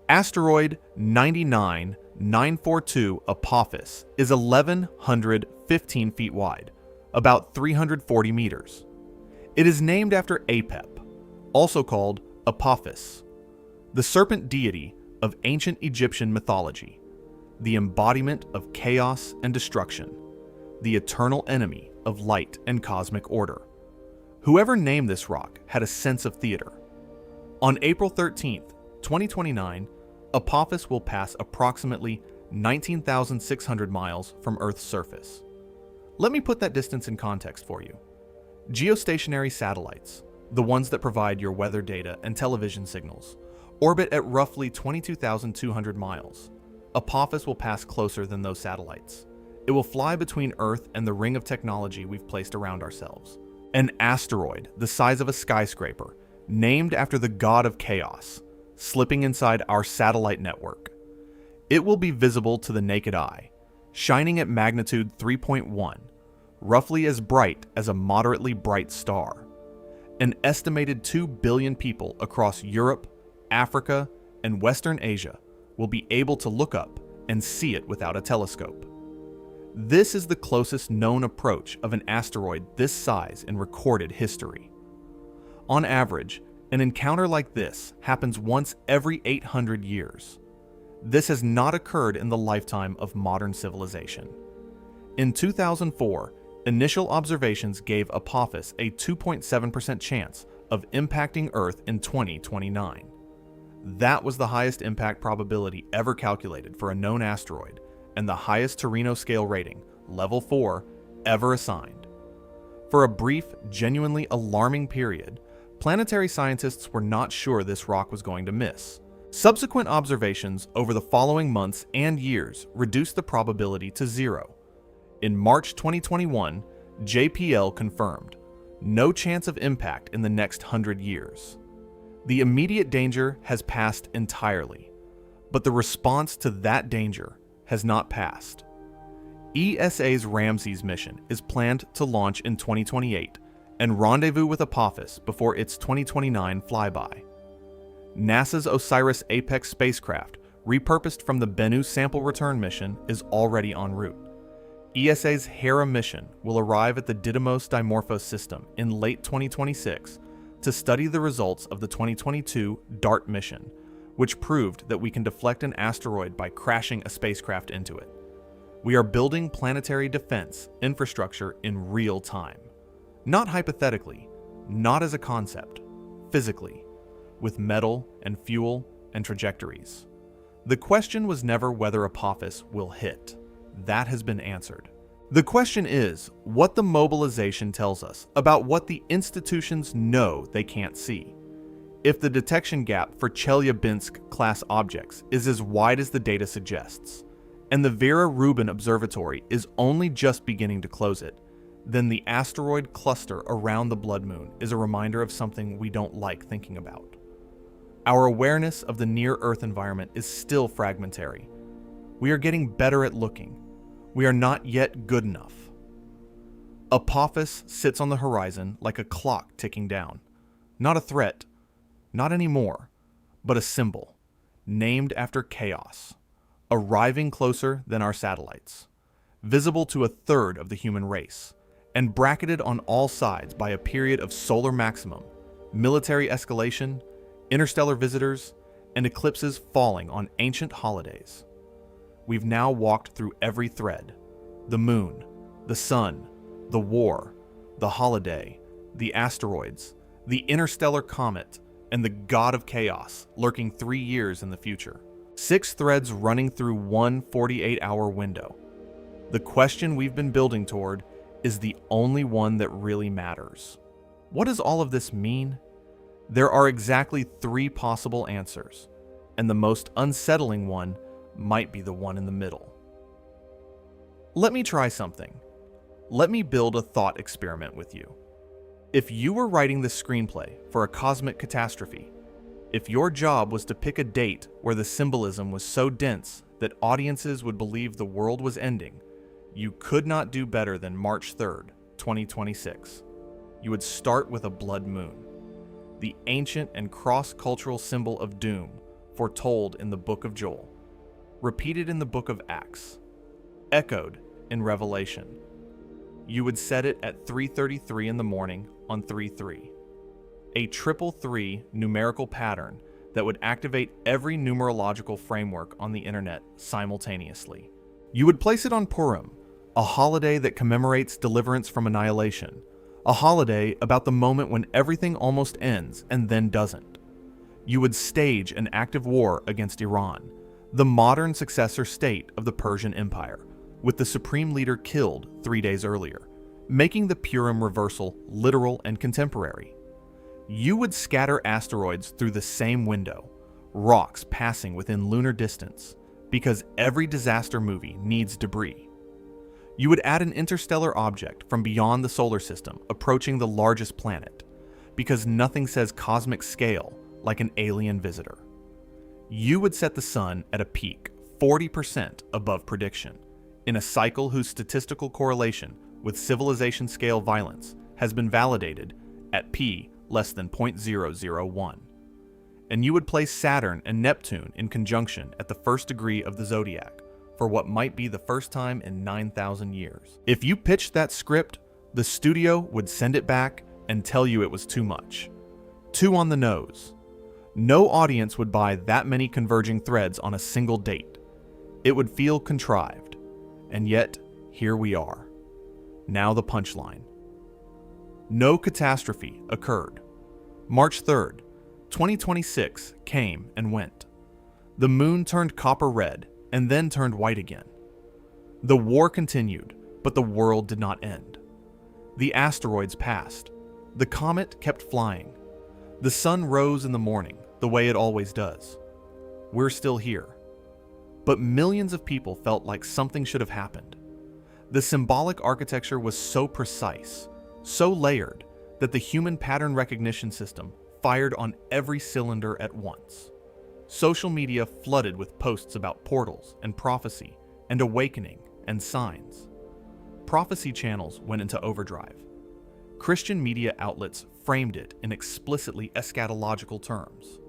Asteroid 99942 Apophis is 1,115 feet wide, about 340 meters. It is named after Apep, also called Apophis, the serpent deity of ancient Egyptian mythology, the embodiment of chaos and destruction, the eternal enemy of light and cosmic order. Whoever named this rock had a sense of theater. On April 13th, 2029, Apophis will pass approximately 19,600 miles from Earth's surface. Let me put that distance in context for you. Geostationary satellites, the ones that provide your weather data and television signals, orbit at roughly 22,200 miles. Apophis will pass closer than those satellites. It will fly between Earth and the ring of technology we've placed around ourselves. An asteroid the size of a skyscraper, named after the god of chaos, slipping inside our satellite network. It will be visible to the naked eye, shining at magnitude 3.1, roughly as bright as a moderately bright star. An estimated 2 billion people across Europe, Africa, and Western Asia will be able to look up and see it without a telescope. This is the closest known approach of an asteroid this size in recorded history. On average, an encounter like this happens once every 800 years. This has not occurred in the lifetime of modern civilization. In 2004, initial observations gave Apophis a 2.7% chance of impacting Earth in 2029. That was the highest impact probability ever calculated for a known asteroid, and the highest Torino scale rating, level 4, ever assigned. For a brief, genuinely alarming period, planetary scientists were not sure this rock was going to miss. Subsequent observations over the following months and years reduced the probability to 0. In March 2021, JPL confirmed, no chance of impact in the next 100 years. The immediate danger has passed entirely, but the response to that danger has not passed. ESA's Ramses mission is planned to launch in 2028 and rendezvous with Apophis before its 2029 flyby. NASA's OSIRIS-APEX spacecraft, repurposed from the Bennu sample return mission, is already en route. ESA's Hera mission will arrive at the Didymos-Dimorphos system in late 2026 to study the results of the 2022 DART mission, which proved that we can deflect an asteroid by crashing a spacecraft into it. We are building planetary defense infrastructure in real time. Not hypothetically, not as a concept, physically, with metal and fuel and trajectories. The question was never whether Apophis will hit. That has been answered. The question is what the mobilization tells us about what the institutions know they can't see. If the detection gap for Chelyabinsk-class objects is as wide as the data suggests, and the Vera Rubin Observatory is only just beginning to close it, then the asteroid cluster around the blood moon is a reminder of something we don't like thinking about. Our awareness of the near-Earth environment is still fragmentary. We are getting better at looking. We are not yet good enough. Apophis sits on the horizon like a clock ticking down. Not a threat, not anymore, but a symbol, named after chaos, arriving closer than our satellites, visible to a third of the human race, and bracketed on all sides by a period of solar maximum, military escalation, interstellar visitors, and eclipses falling on ancient holidays. We've now walked through every thread: the moon, the sun, the war, the holiday, the asteroids, the interstellar comet, and the god of chaos lurking 3 years in the future. 6 threads running through one 48-hour window. The question we've been building toward is the only one that really matters. What does all of this mean? There are exactly 3 possible answers, and the most unsettling one might be the one in the middle. Let me try something. Let me build a thought experiment with you. If you were writing the screenplay for a cosmic catastrophe, if your job was to pick a date where the symbolism was so dense that audiences would believe the world was ending, you could not do better than March 3rd, 2026. You would start with a blood moon, the ancient and cross-cultural symbol of doom foretold in the book of Joel, repeated in the book of Acts, echoed in Revelation. You would set it at 3:33 in the morning on 3/3, a 333 numerical pattern that would activate every numerological framework on the internet simultaneously. You would place it on Purim, a holiday that commemorates deliverance from annihilation, a holiday about the moment when everything almost ends and then doesn't. You would stage an active war against Iran, the modern successor state of the Persian Empire, with the supreme leader killed 3 days earlier, making the Purim reversal literal and contemporary. You would scatter asteroids through the same window, rocks passing within lunar distance, because every disaster movie needs debris. You would add an interstellar object from beyond the solar system approaching the largest planet, because nothing says cosmic scale like an alien visitor. You would set the sun at a peak 40% above prediction, in a cycle whose statistical correlation with civilization scale violence has been validated at p less than 0.001. And you would place Saturn and Neptune in conjunction at the first degree of the zodiac for what might be the first time in 9,000 years. If you pitched that script, the studio would send it back and tell you it was too much. Too on the nose. No audience would buy that many converging threads on a single date. It would feel contrived. And yet, here we are. Now the punchline. No catastrophe occurred. March 3rd, 2026 came and went. The moon turned copper red and then turned white again. The war continued, but the world did not end. The asteroids passed. The comet kept flying. The sun rose in the morning, the way it always does. We're still here. But millions of people felt like something should have happened. The symbolic architecture was so precise, so layered, that the human pattern recognition system fired on every cylinder at once. Social media flooded with posts about portals and prophecy and awakening and signs. Prophecy channels went into overdrive. Christian media outlets framed it in explicitly eschatological terms.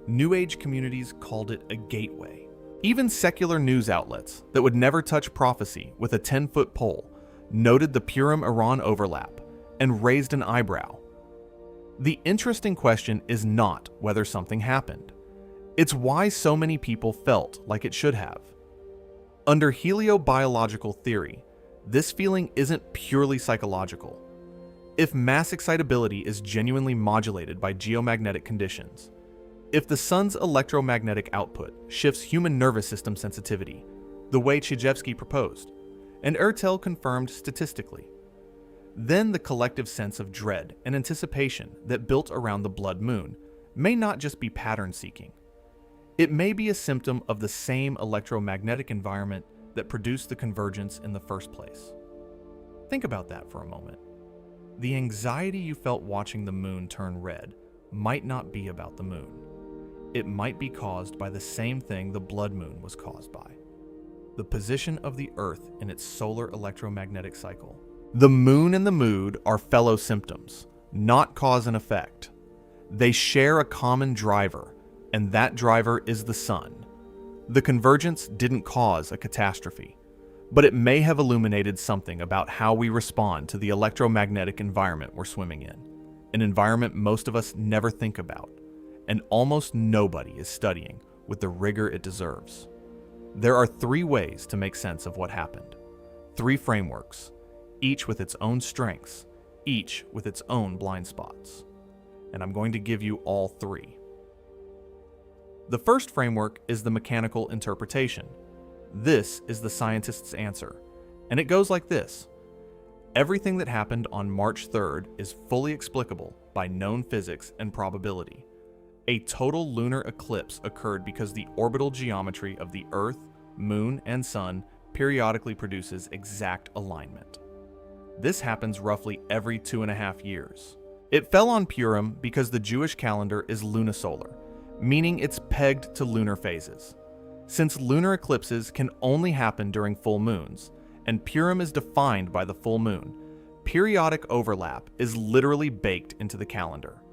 New Age communities called it a gateway. Even secular news outlets that would never touch prophecy with a 10-foot pole noted the Purim-Iran overlap and raised an eyebrow. The interesting question is not whether something happened. It's why so many people felt like it should have. Under heliobiological theory, this feeling isn't purely psychological. If mass excitability is genuinely modulated by geomagnetic conditions, if the sun's electromagnetic output shifts human nervous system sensitivity, the way Chijevsky proposed, and Ertel confirmed statistically, then the collective sense of dread and anticipation that built around the blood moon may not just be pattern-seeking. It may be a symptom of the same electromagnetic environment that produced the convergence in the first place. Think about that for a moment. The anxiety you felt watching the moon turn red might not be about the moon. It might be caused by the same thing the blood moon was caused by: the position of the Earth in its solar electromagnetic cycle. The moon and the mood are fellow symptoms, not cause and effect. They share a common driver, and that driver is the sun. The convergence didn't cause a catastrophe, but it may have illuminated something about how we respond to the electromagnetic environment we're swimming in, an environment most of us never think about, and almost nobody is studying with the rigor it deserves. There are 3 ways to make sense of what happened. 3 frameworks, each with its own strengths, each with its own blind spots. And I'm going to give you all 3. The first framework is the mechanical interpretation. This is the scientist's answer, and it goes like this. Everything that happened on March 3rd is fully explicable by known physics and probability. A total lunar eclipse occurred because the orbital geometry of the Earth, Moon, and Sun periodically produces exact alignment. This happens roughly every 2.5 years. It fell on Purim because the Jewish calendar is lunisolar, meaning it's pegged to lunar phases. Since lunar eclipses can only happen during full moons, and Purim is defined by the full moon, periodic overlap is literally baked into the calendar.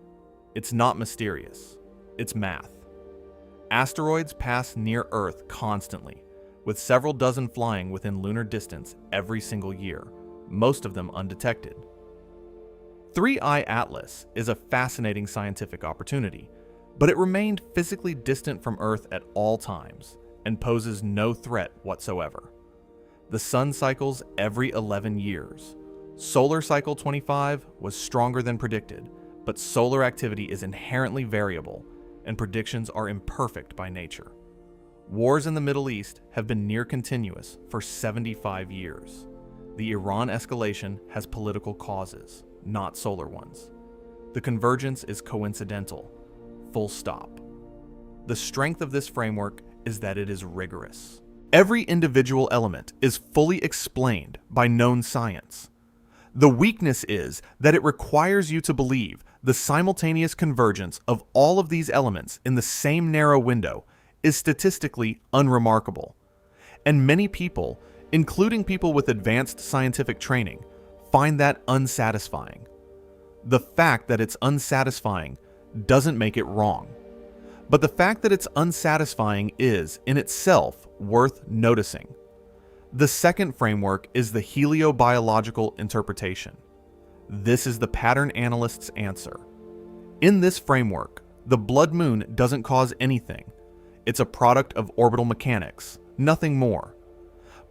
It's not mysterious, it's math. Asteroids pass near Earth constantly, with several dozen flying within lunar distance every single year, most of them undetected. 3I Atlas is a fascinating scientific opportunity, but it remained physically distant from Earth at all times and poses no threat whatsoever. The sun cycles every 11 years. Solar cycle 25 was stronger than predicted, but solar activity is inherently variable, and predictions are imperfect by nature. Wars in the Middle East have been near continuous for 75 years. The Iran escalation has political causes, not solar ones. The convergence is coincidental. Full stop. The strength of this framework is that it is rigorous. Every individual element is fully explained by known science. The weakness is that it requires you to believe the simultaneous convergence of all of these elements in the same narrow window is statistically unremarkable. And many people, including people with advanced scientific training, find that unsatisfying. The fact that it's unsatisfying doesn't make it wrong. But the fact that it's unsatisfying is, in itself, worth noticing. The second framework is the heliobiological interpretation. This is the pattern analyst's answer. In this framework, the blood moon doesn't cause anything. It's a product of orbital mechanics, nothing more.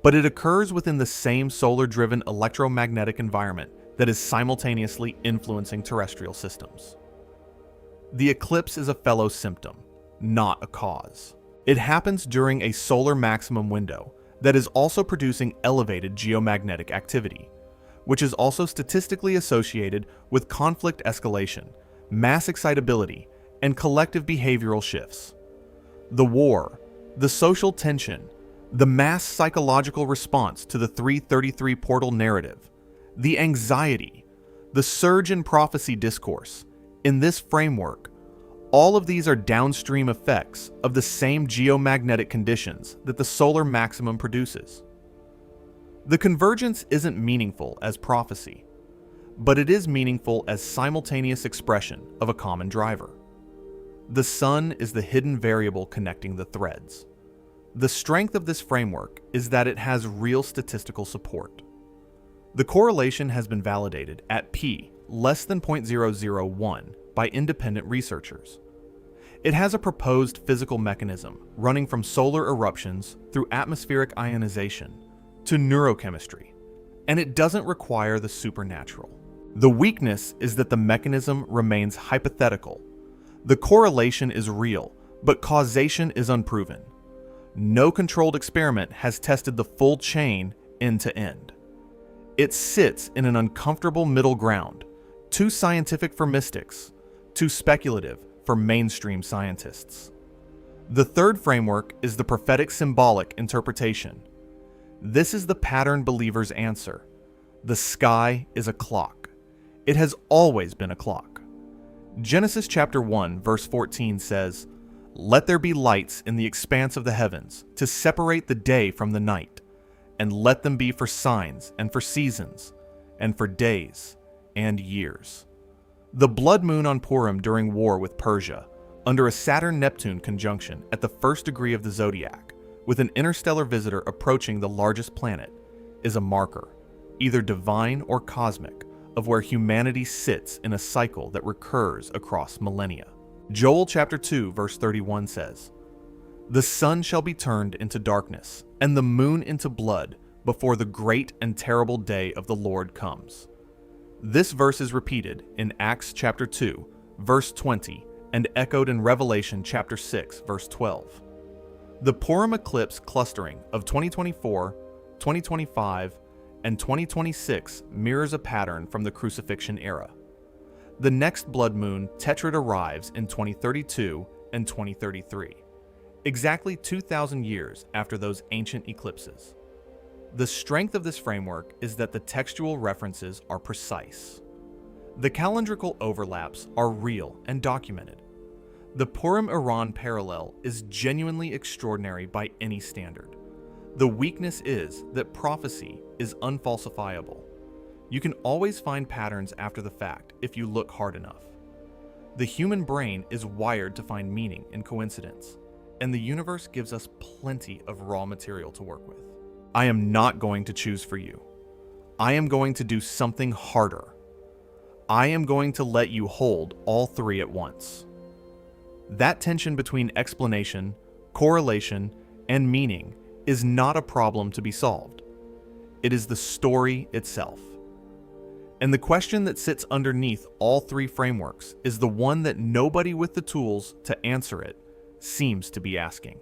But it occurs within the same solar-driven electromagnetic environment that is simultaneously influencing terrestrial systems. The eclipse is a fellow symptom, not a cause. It happens during a solar maximum window that is also producing elevated geomagnetic activity, which is also statistically associated with conflict escalation, mass excitability, and collective behavioral shifts. The war, the social tension, the mass psychological response to the 333 portal narrative, the anxiety, the surge in prophecy discourse, in this framework, all of these are downstream effects of the same geomagnetic conditions that the solar maximum produces. The convergence isn't meaningful as prophecy, but it is meaningful as simultaneous expression of a common driver. The sun is the hidden variable connecting the threads. The strength of this framework is that it has real statistical support. The correlation has been validated at p less than 0.001 by independent researchers. It has a proposed physical mechanism running from solar eruptions through atmospheric ionization to neurochemistry, and it doesn't require the supernatural. The weakness is that the mechanism remains hypothetical. The correlation is real, but causation is unproven. No controlled experiment has tested the full chain end to end. It sits in an uncomfortable middle ground, too scientific for mystics, too speculative for mainstream scientists. The third framework is the prophetic symbolic interpretation. This is the pattern believer's answer. The sky is a clock. It has always been a clock. Genesis chapter 1 verse 14 says, "Let there be lights in the expanse of the heavens to separate the day from the night, and let them be for signs and for seasons and for days and years." The blood moon on Purim during war with Persia, under a Saturn-Neptune conjunction at the first degree of the zodiac, with an interstellar visitor approaching the largest planet, is a marker, either divine or cosmic, of where humanity sits in a cycle that recurs across millennia. Joel chapter 2 verse 31 says, "The sun shall be turned into darkness, and the moon into blood, before the great and terrible day of the Lord comes." This verse is repeated in Acts chapter 2, verse 20, and echoed in Revelation chapter 6, verse 12. The Purim eclipse clustering of 2024, 2025, and 2026 mirrors a pattern from the crucifixion era. The next blood moon tetrad arrives in 2032 and 2033, exactly 2,000 years after those ancient eclipses. The strength of this framework is that the textual references are precise. The calendrical overlaps are real and documented. The Purim-Iran parallel is genuinely extraordinary by any standard. The weakness is that prophecy is unfalsifiable. You can always find patterns after the fact if you look hard enough. The human brain is wired to find meaning in coincidence, and the universe gives us plenty of raw material to work with. I am not going to choose for you. I am going to do something harder. I am going to let you hold all three at once. That tension between explanation, correlation, and meaning is not a problem to be solved. It is the story itself. And the question that sits underneath all three frameworks is the one that nobody with the tools to answer it seems to be asking.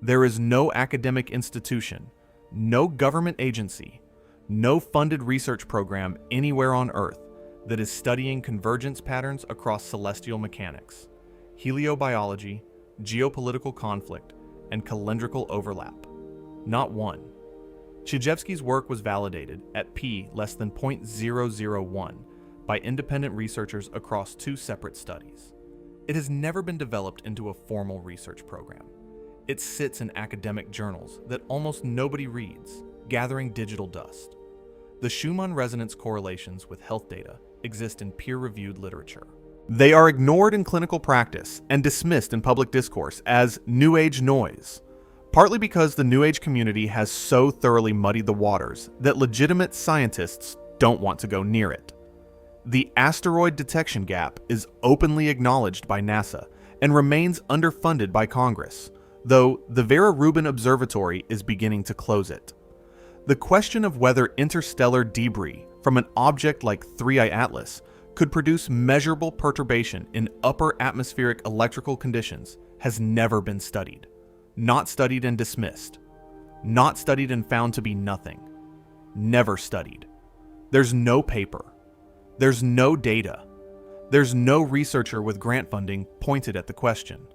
There is no academic institution, no government agency, no funded research program anywhere on Earth that is studying convergence patterns across celestial mechanics, heliobiology, geopolitical conflict, and calendrical overlap. Not one. Chijevsky's work was validated at p less than 0.001 by independent researchers across two separate studies. It has never been developed into a formal research program. It sits in academic journals that almost nobody reads, gathering digital dust. The Schumann resonance correlations with health data exist in peer-reviewed literature. They are ignored in clinical practice and dismissed in public discourse as New Age noise, partly because the New Age community has so thoroughly muddied the waters that legitimate scientists don't want to go near it. The asteroid detection gap is openly acknowledged by NASA and remains underfunded by Congress, though the Vera Rubin Observatory is beginning to close it. The question of whether interstellar debris from an object like 3I Atlas could produce measurable perturbation in upper atmospheric electrical conditions has never been studied. Not studied and dismissed. Not studied and found to be nothing. Never studied. There's no paper. There's no data. There's no researcher with grant funding pointed at the question.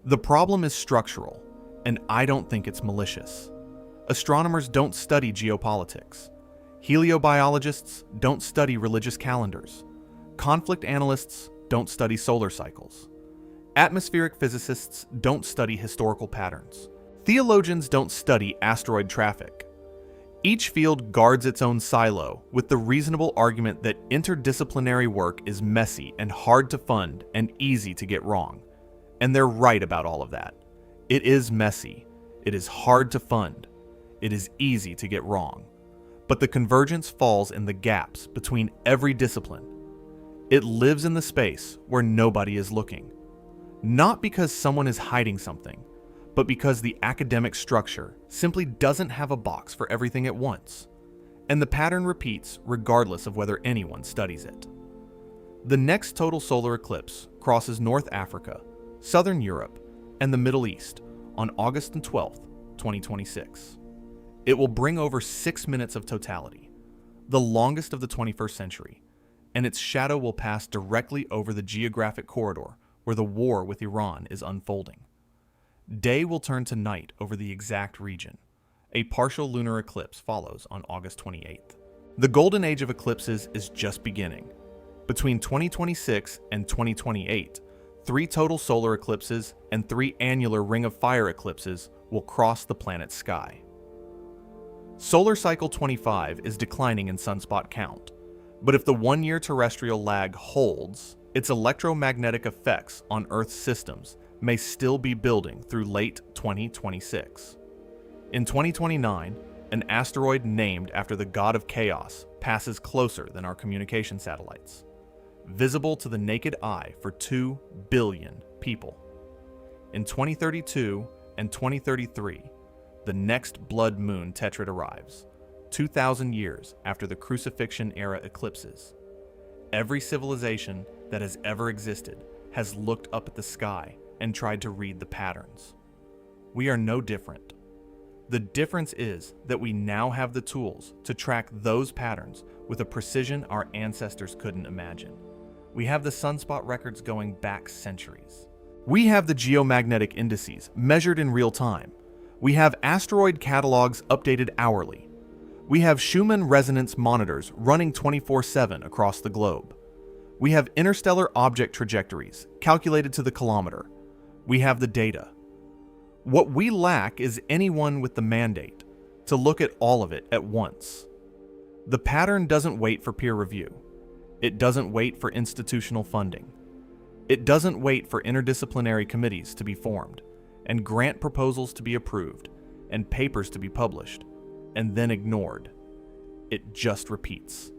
The problem is structural, and I don't think it's malicious. Astronomers don't study geopolitics. Heliobiologists don't study religious calendars. Conflict analysts don't study solar cycles. Atmospheric physicists don't study historical patterns. Theologians don't study asteroid traffic. Each field guards its own silo with the reasonable argument that interdisciplinary work is messy and hard to fund and easy to get wrong. And they're right about all of that. It is messy, it is hard to fund, it is easy to get wrong, but the convergence falls in the gaps between every discipline. It lives in the space where nobody is looking, not because someone is hiding something, but because the academic structure simply doesn't have a box for everything at once, and the pattern repeats regardless of whether anyone studies it. The next total solar eclipse crosses North Africa, Southern Europe, and the Middle East on August 12th, 2026. It will bring over 6 minutes of totality, the longest of the 21st century, and its shadow will pass directly over the geographic corridor where the war with Iran is unfolding. Day will turn to night over the exact region. A partial lunar eclipse follows on August 28th. The golden age of eclipses is just beginning. Between 2026 and 2028, 3 total solar eclipses and 3 annular Ring of Fire eclipses will cross the planet's sky. Solar cycle 25 is declining in sunspot count, but if the 1-year terrestrial lag holds, its electromagnetic effects on Earth's systems may still be building through late 2026. In 2029, an asteroid named after the god of chaos passes closer than our communication satellites, visible to the naked eye for 2 billion people. In 2032 and 2033, the next blood moon tetrad arrives, 2,000 years after the crucifixion-era eclipses. Every civilization that has ever existed has looked up at the sky and tried to read the patterns. We are no different. The difference is that we now have the tools to track those patterns with a precision our ancestors couldn't imagine. We have the sunspot records going back centuries. We have the geomagnetic indices measured in real time. We have asteroid catalogs updated hourly. We have Schumann resonance monitors running 24/7 across the globe. We have interstellar object trajectories calculated to the kilometer. We have the data. What we lack is anyone with the mandate to look at all of it at once. The pattern doesn't wait for peer review. It doesn't wait for institutional funding. It doesn't wait for interdisciplinary committees to be formed, and grant proposals to be approved, and papers to be published, and then ignored. It just repeats.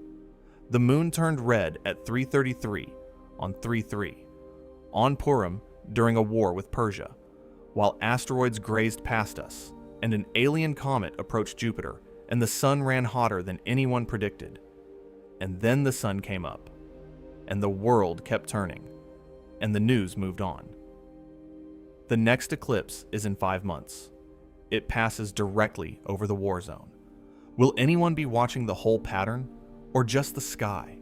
The moon turned red at 3:33 on 3/3, on Purim during a war with Persia, while asteroids grazed past us, and an alien comet approached Jupiter, and the sun ran hotter than anyone predicted. And then the sun came up, and the world kept turning, and the news moved on. The next eclipse is in 5 months. It passes directly over the war zone. Will anyone be watching the whole pattern, or just the sky?